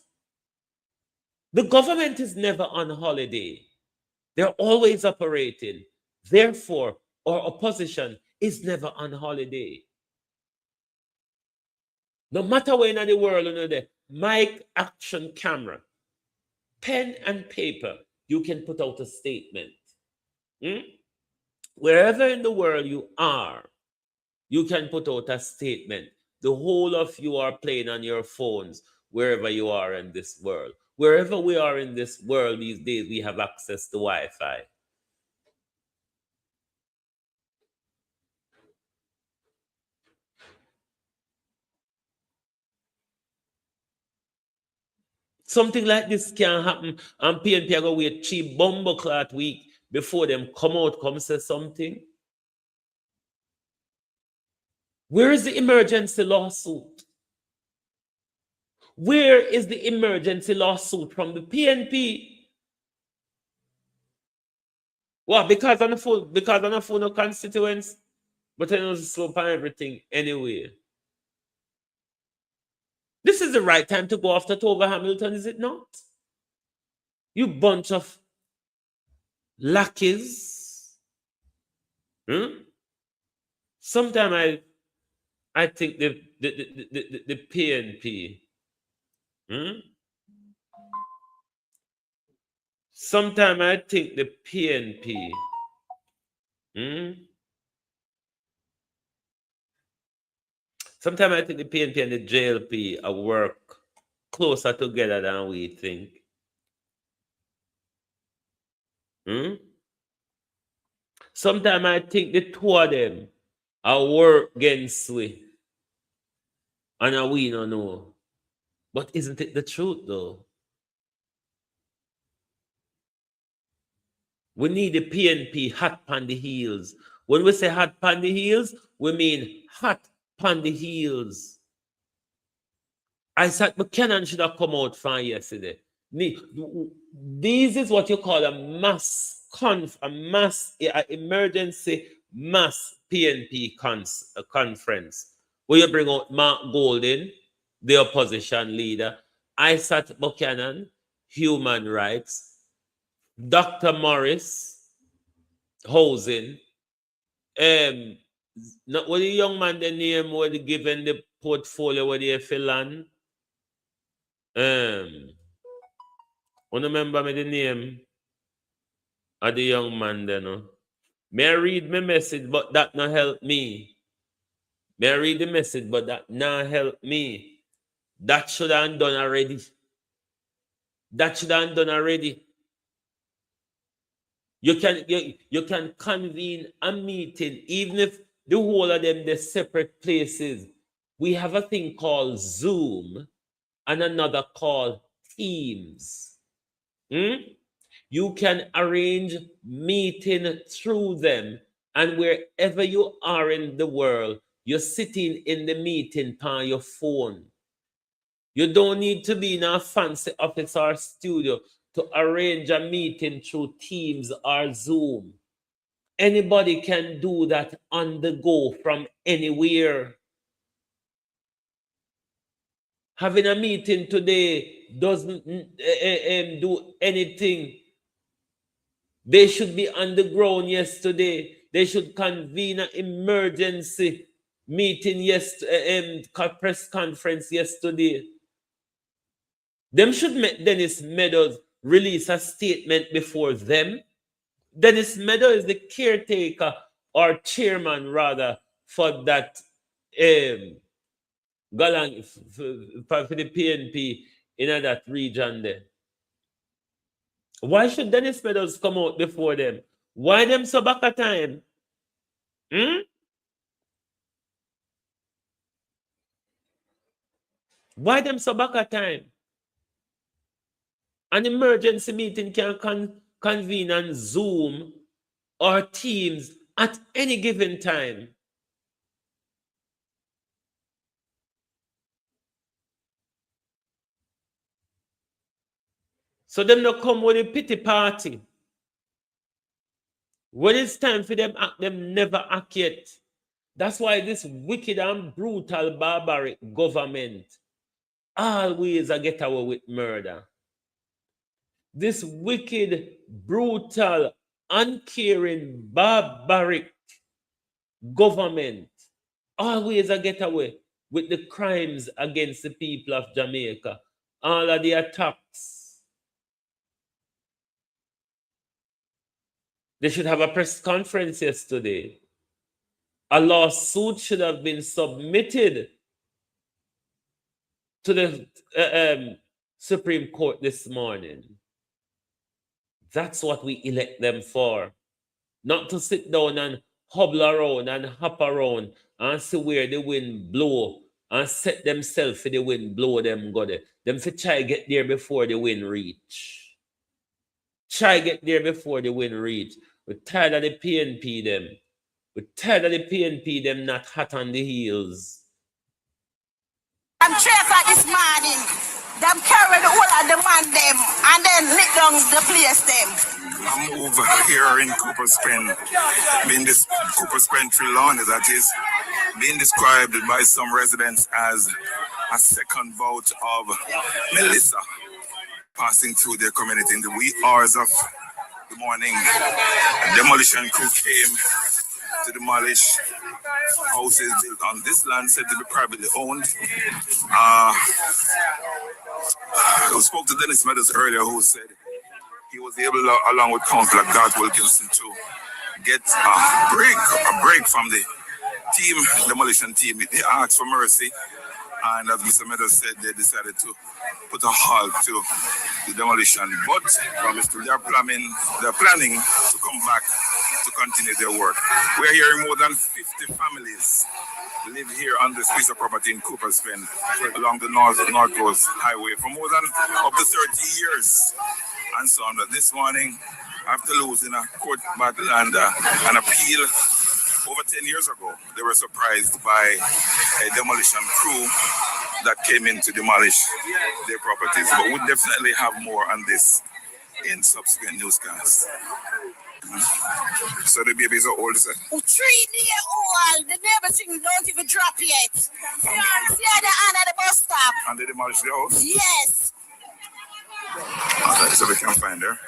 The government is never on holiday. They're always operating. Therefore, our opposition is never on holiday. No matter where in the world, the mic, action, camera, pen and paper, you can put out a statement. Wherever in the world you are, you can put out a statement. The whole of you are playing on your phones wherever you are in this world. Wherever we are in this world these days, we have access to Wi-Fi. Something like this can happen, and PNP are going to wait 3 bumbleclot week before them come say something. Where is the emergency lawsuit? Where is the emergency lawsuit from the PNP? Well, because on the phone of constituents, but I know the slope and everything anyway. This is the right time to go after Tova Hamilton, is it not? You bunch of lackeys. Sometimes I think the PNP. Sometimes I think the PNP. Sometimes I think the PNP and the JLP are work closer together than we think. Sometimes I think the two of them are work against we. And we don't know. But isn't it the truth though? We need the PNP hot on the heels. When we say hot on the heels, we mean hot on the heels. I said Buchanan should have come out from yesterday. This is what you call a emergency mass PNP conference, where you bring out Mark Golding, the opposition leader, Isaac Buchanan, human rights, Dr. Morris, housing, not what the young man the name where they given the portfolio where they fill on. Remember me the name of the young man there, no? May I read my message, but that not help me. May I read the message, but that not help me. That should have done already. That should have done already. You can convene a meeting, even if the whole of them they're separate places. We have a thing called Zoom and another called Teams. You can arrange meeting through them, and wherever you are in the world, you're sitting in the meeting on your phone. You don't need to be in a fancy office or studio to arrange a meeting through Teams or Zoom. Anybody can do that on the go from anywhere. Having a meeting today doesn't do anything. They should be on the ground yesterday. They should convene an emergency meeting yesterday, press conference yesterday. Them should make Dennis Meadows release a statement before them. Dennis Meadows is the caretaker or chairman rather for that Galang for the PNP in that region there. Why should Dennis Meadows come out before them? Why them so back a time? Why them so back a time? An emergency meeting can convene on Zoom or Teams at any given time. So them not come with a pity party. When it's time for them act, them never act yet. That's why this wicked and brutal barbaric government always get away with murder. This wicked, brutal, uncaring, barbaric government always get away with the crimes against the people of Jamaica. All of the attacks. They should have a press conference yesterday. A lawsuit should have been submitted to the Supreme Court this morning. That's what we elect them for. Not to sit down and hobble around and hop around and see where the wind blow and set themselves for the wind blow them go there. Them for try get there before the wind reach. Try get there before the wind reach. We're tired of the PNP them. We're tired of the PNP them not hot on the heels. I'm traffic this morning. Them carry the whole of the man them and then lit down the place them. I'm over here in Cooper's Pen, Cooper's Pen Trelawny, that is, being described by some residents as a second bout of Melissa passing through their community in the wee hours of the morning. A demolition crew came to demolish houses built on this land said to be privately owned. I spoke to Dennis Meadows earlier, who said he was able, along with Councillor Govt Wilkinson, to get a break from the demolition team. They asked for mercy, and as Mr. Meadows said, they decided to put a halt to the demolition. But they're planning to come back to continue their work. We're hearing more than 50 families live here on this piece of property in Cooper's Pen along the North Coast Highway for more than up to 30 years. And so on. This morning, after losing a court battle and an appeal over 10 years ago, they were surprised by a demolition crew that came in to demolish their properties. But we'll definitely have more on this in subsequent newscasts. So the babies are old, sir? 3 days old. The neighbors don't even drop yet. See the hand at the bus stop. And they demolished the house? Yes. So we can find her.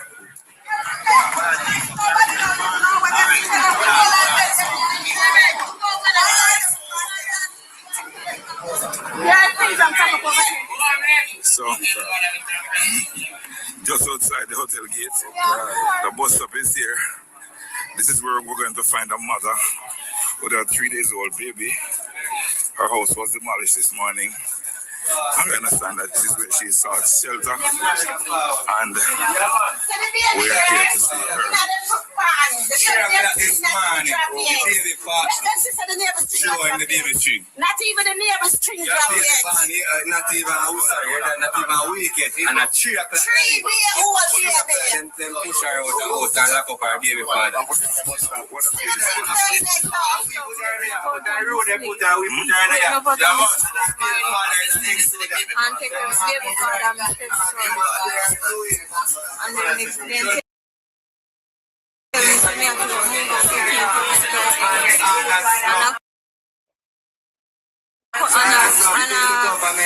So, just outside the hotel gate, the bus stop is here. This is where we're going to find a mother with a 3 days old baby. Her house was demolished this morning. I understand that this is where she sought shelter, and we are here to see her. Not even the neighbor's tree drop yet. Not even outside, not even wicked. And a tree old here. Then push her out the house and lock up her baby father. And take her baby father and then explain.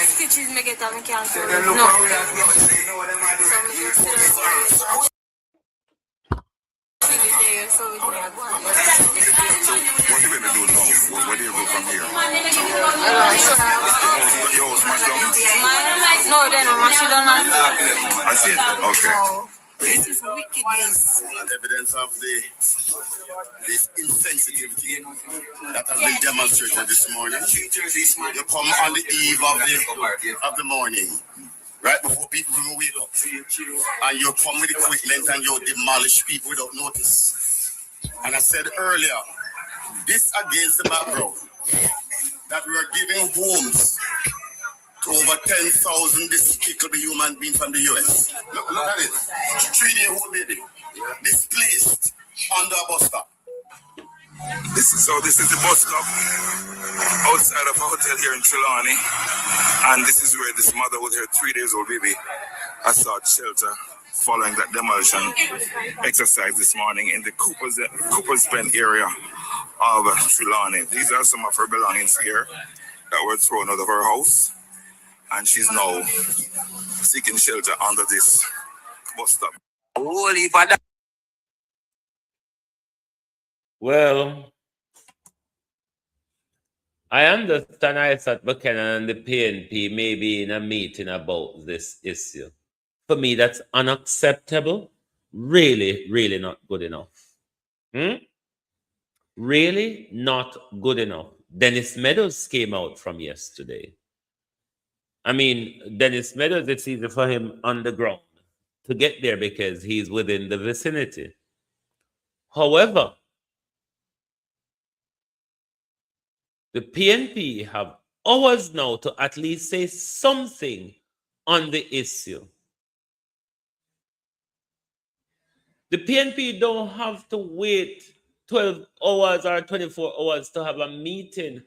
Stitches make it and cancel. No. So what are you going to do now? Where do you go from here? No, then I'm I see it. Okay. This is wickedness. Evidence of this insensitivity that has been demonstrated this morning. You come on the eve of the morning, right before people will wake up, and you come with equipment and you demolish people without notice. And I said earlier, this against the background that we are giving homes to over 10,000 despicable human beings from the US. Look at it. 3-day-old baby displaced under a bus stop. This is the bus stop outside of a hotel here in Trelawny, and this is where this mother with her 3 days old baby has sought shelter following that demolition exercise this morning in the Cooper's Pen area of Trelawny. These are some of her belongings here that were thrown out of her house, and she's now seeking shelter under this bus stop. Holy father. Well, I understand Isaac Buchanan and the PNP may be in a meeting about this issue. For me, that's unacceptable. Really, really not good enough. Really not good enough. Dennis Meadows came out from yesterday I mean, Dennis Meadows, it's easy for him on the ground to get there because he's within the vicinity. However, the PNP have hours now to at least say something on the issue. The PNP don't have to wait 12 hours or 24 hours to have a meeting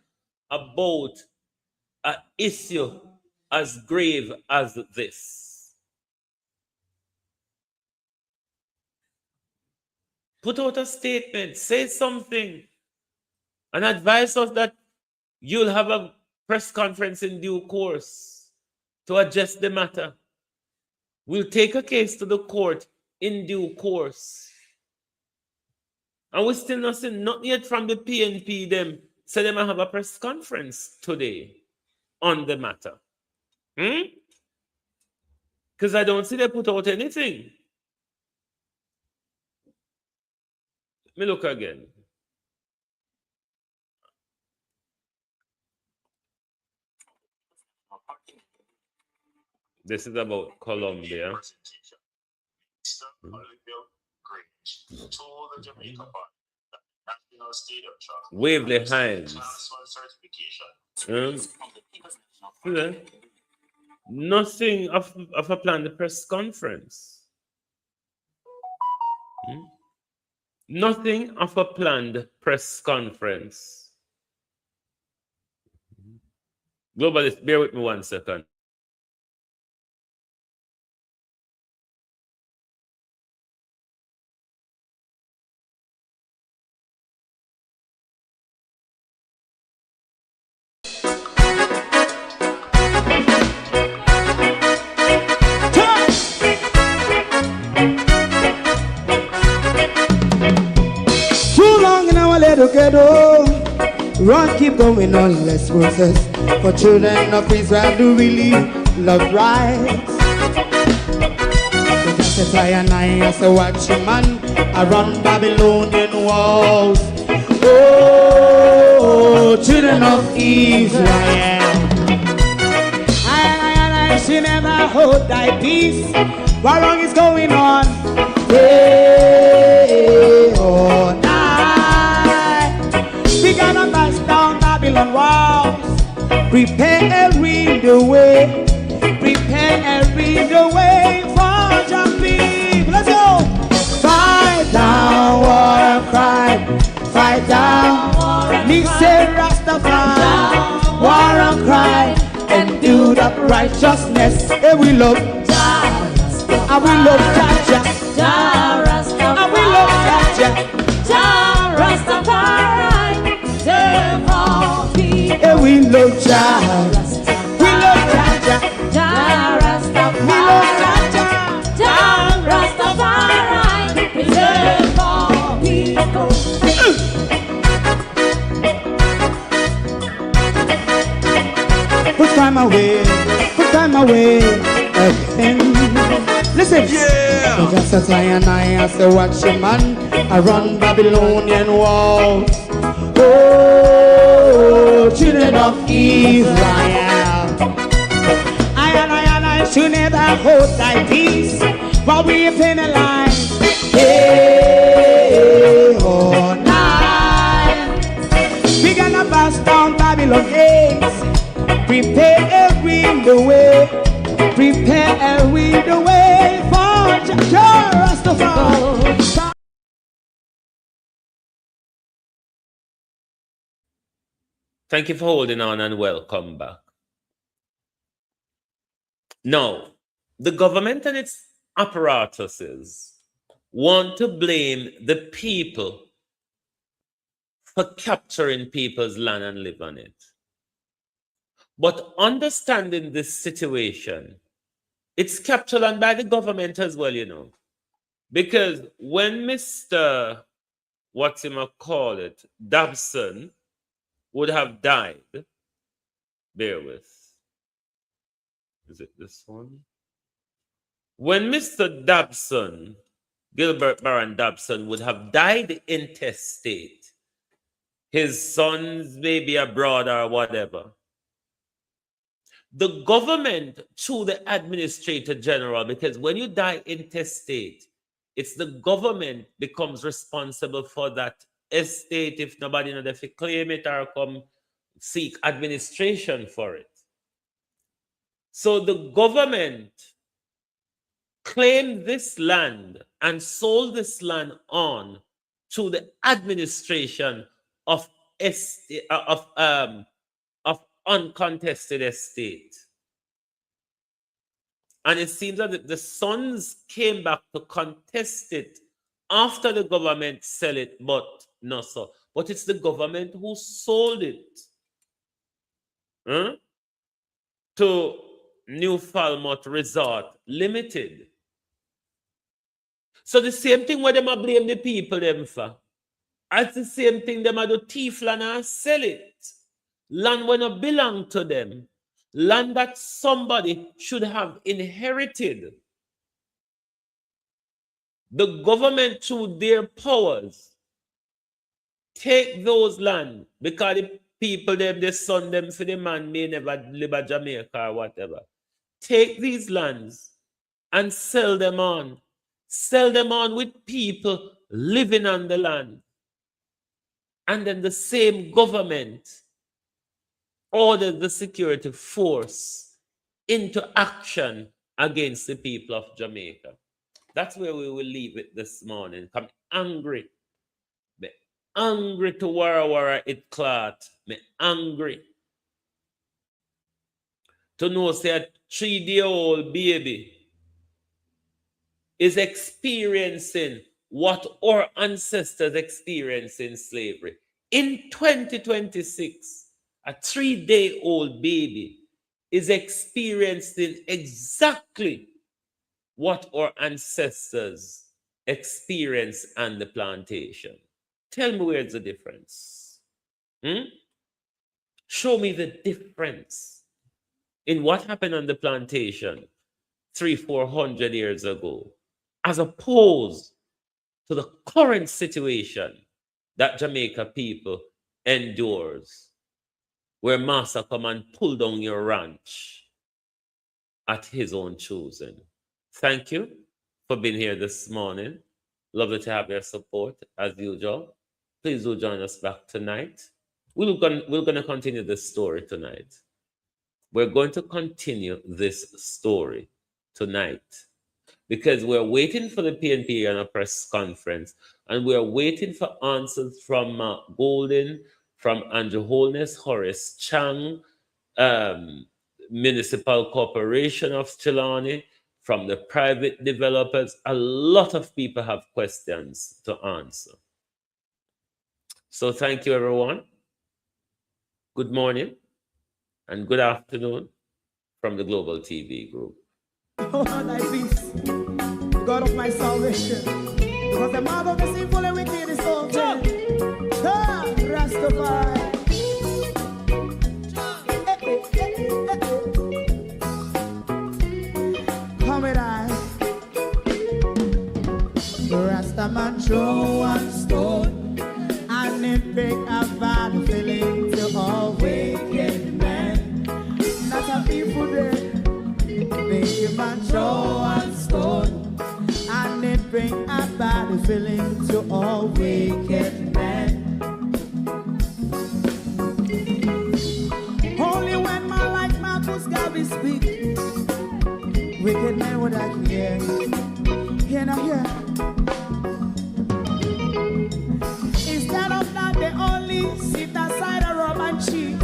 about an issue as grave as this. Put out a statement, say something, and advise us that you'll have a press conference in due course to address the matter. We'll take a case to the court in due course. And we still not seen nothing yet from the PNP them say they might have a press conference today on the matter. Because I don't see they put out anything. Let me look again. This is about Colombia. Waverly Hines. Nothing of a planned press conference. Nothing of a planned press conference. Globalist, bear with me 1 second. Run, keep going on, let's process. For children of Israel do really love rights. So just as I and I as a watchman, I run Babylonian walls. Oh, children of Israel, I should never hold thy peace. What wrong is going on? Hey, oh, we gotta bust down Babylon walls. Prepare the way. Prepare the way for your people. Let's go. Fight down war cry. Fight down. Me say Rastafari. War and cry. And do that righteousness. And we love. And we love Jaja. And we love Jaja. Rastafari. And we love Jah. We love Jah. Jah Rastafari. We love Jah. Jah Rastafari. Preserve our people. Put time away. Put time away again. Listen. Yeah. So just as I and I as a watchman, I run Babylonian walls. Oh, children of Israel, I should never hold thy peace while we penalize. Hey, oh, night. We gonna bust down Babylon gates. Prepare the way. Prepare the way for Jah Rastafari. Thank you for holding on and welcome back. Now, the government and its apparatuses want to blame the people for capturing people's land and live on it. But understanding this situation, it's captured on by the government as well, you know. Because when Mr. Dobson would have died, bear with, is it this one? When Mr. Dobson, Gilbert Baron Dobson, would have died intestate, his sons may be abroad or whatever, the government through the administrator general, because when you die intestate, it's the government becomes responsible for that estate if nobody knows if you claim it or come seek administration for it. So the government claimed this land and sold this land on to the administration of uncontested estate. And it seems that the sons came back to contest it after the government sell it, but no so. But it's the government who sold it to New Falmouth Resort Limited. So the same thing where them a blame the people them for. It's the same thing them a do thief land and sell it. Land when not belong to them. Land that somebody should have inherited. The government through their powers take those land because the people them, the son them for the man may never live at Jamaica or whatever. Take these lands and sell them on. Sell them on with people living on the land. And then the same government ordered the security force into action against the people of Jamaica. That's where we will leave it this morning. Come angry. Me angry to wara it clot. Me angry to know say a 3-day-old baby is experiencing what our ancestors experienced in slavery. In 2026, a 3-day-old baby is experiencing exactly what our ancestors experienced on the plantation. Tell me where's the difference. Show me the difference in what happened on the plantation 300-400 years ago, as opposed to the current situation that Jamaica people endures, where master come and pull down your ranch at his own choosing. Thank you for being here this morning. Lovely to have your support as usual. Please do join us back tonight. We're going to continue this story tonight. We're going to continue this story tonight because we're waiting for the PNP and a press conference, and we're waiting for answers from Golden, from Andrew Holness, Horace Chang, Municipal Corporation of Trelawny, from the private developers. A lot of people have questions to answer. So thank you, everyone. Good morning and good afternoon from the Global TV Group. Oh, thy peace, God of my salvation, because the mouth of the sinful and wicked is open. Rastafari. Come with I. Rastaman throw one stone, and it break a bad feeling to all wicked men. Not a people there. Make a man throw one stone, and it bring a bad feeling to all wicked men. Only when man like Marcus Garvey speak, wicked men would I hear. Hear now hear. Instead of that, they only sit aside and rob and cheat,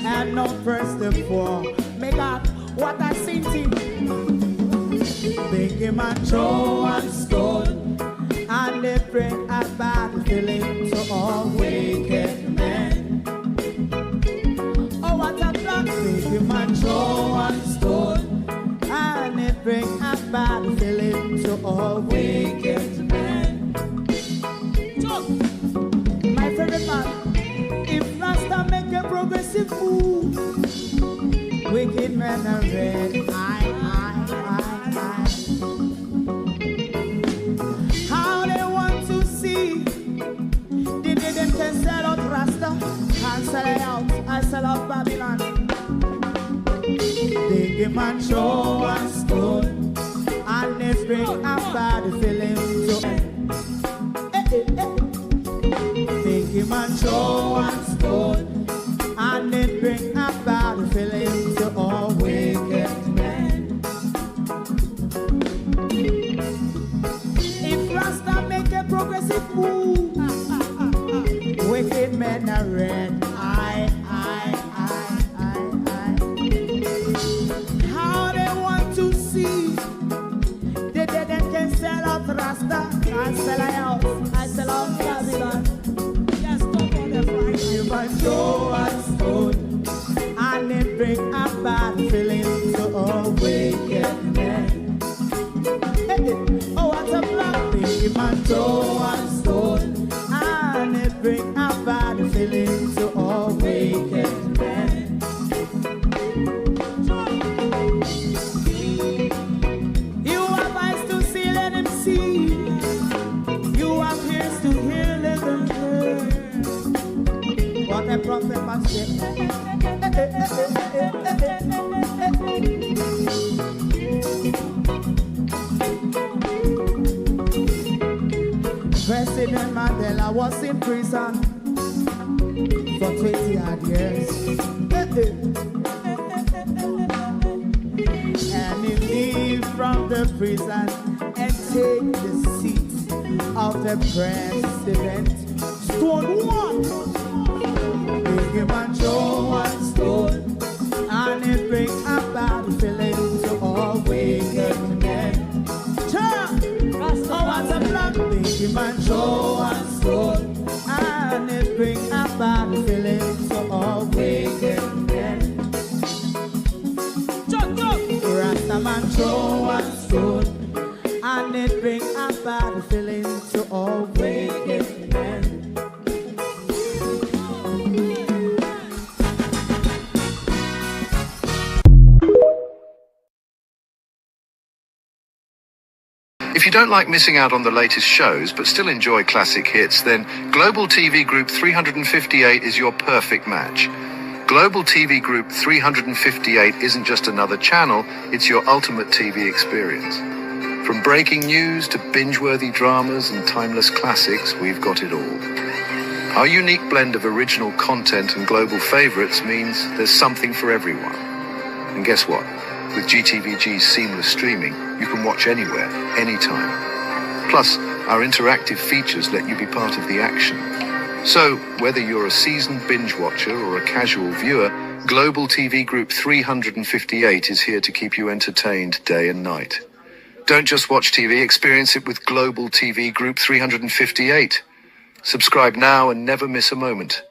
and not first and for make up what I seen to. Make him a throw one stone, and they bring a bad feeling to all wicked men. Oh, what a plan! Make him a throw one stone, and they bring a bad feeling to all wicked men. So, my favorite man, if Rasta make a progressive move, wicked men are red. How they want to see the day them can sell out Rasta and sell it out. I sell out Babylon. him and show and stone, and let's bring a bad feeling to make him and show and stone, and then bring a bad feeling to all wicked men. If Rasta make a progressive move, wicked men are red. How they want to see the dead can sell out Rasta. I sell a house, I sell out Babylon. Yes, stop on the Friday. You might show and stone, and then bring a bad feeling to all wicked men. Oh, what a black thing, you might show and stone, and then bring a bad feeling to all wicked men. You have eyes to see, let him see. You have ears to hear, let them hear. What a prophet must say. President Mandela was in prison for 20 odd years. And he leave from the prison and take the seat of the president. Stone one, bring him and show one stone, and he bring a bad feeling to all wicked men. Oh, what's a black, bring him and show one stone, and it bring a bad feeling to all wicked men. Rastaman show one stone, and it bring a bad feeling to all wicked men. If you don't like missing out on the latest shows but still enjoy classic hits, then Global TV Group 358 is your perfect match. Global TV Group 358 isn't just another channel, it's your ultimate TV experience. From breaking news to binge-worthy dramas and timeless classics, we've got it all. Our unique blend of original content and global favorites means there's something for everyone. And guess what? With GTVG's seamless streaming, you can watch anywhere, anytime. Plus, our interactive features let you be part of the action. So, whether you're a seasoned binge watcher or a casual viewer, Global TV Group 358 is here to keep you entertained day and night. Don't just watch TV, experience it with Global TV Group 358. Subscribe now and never miss a moment.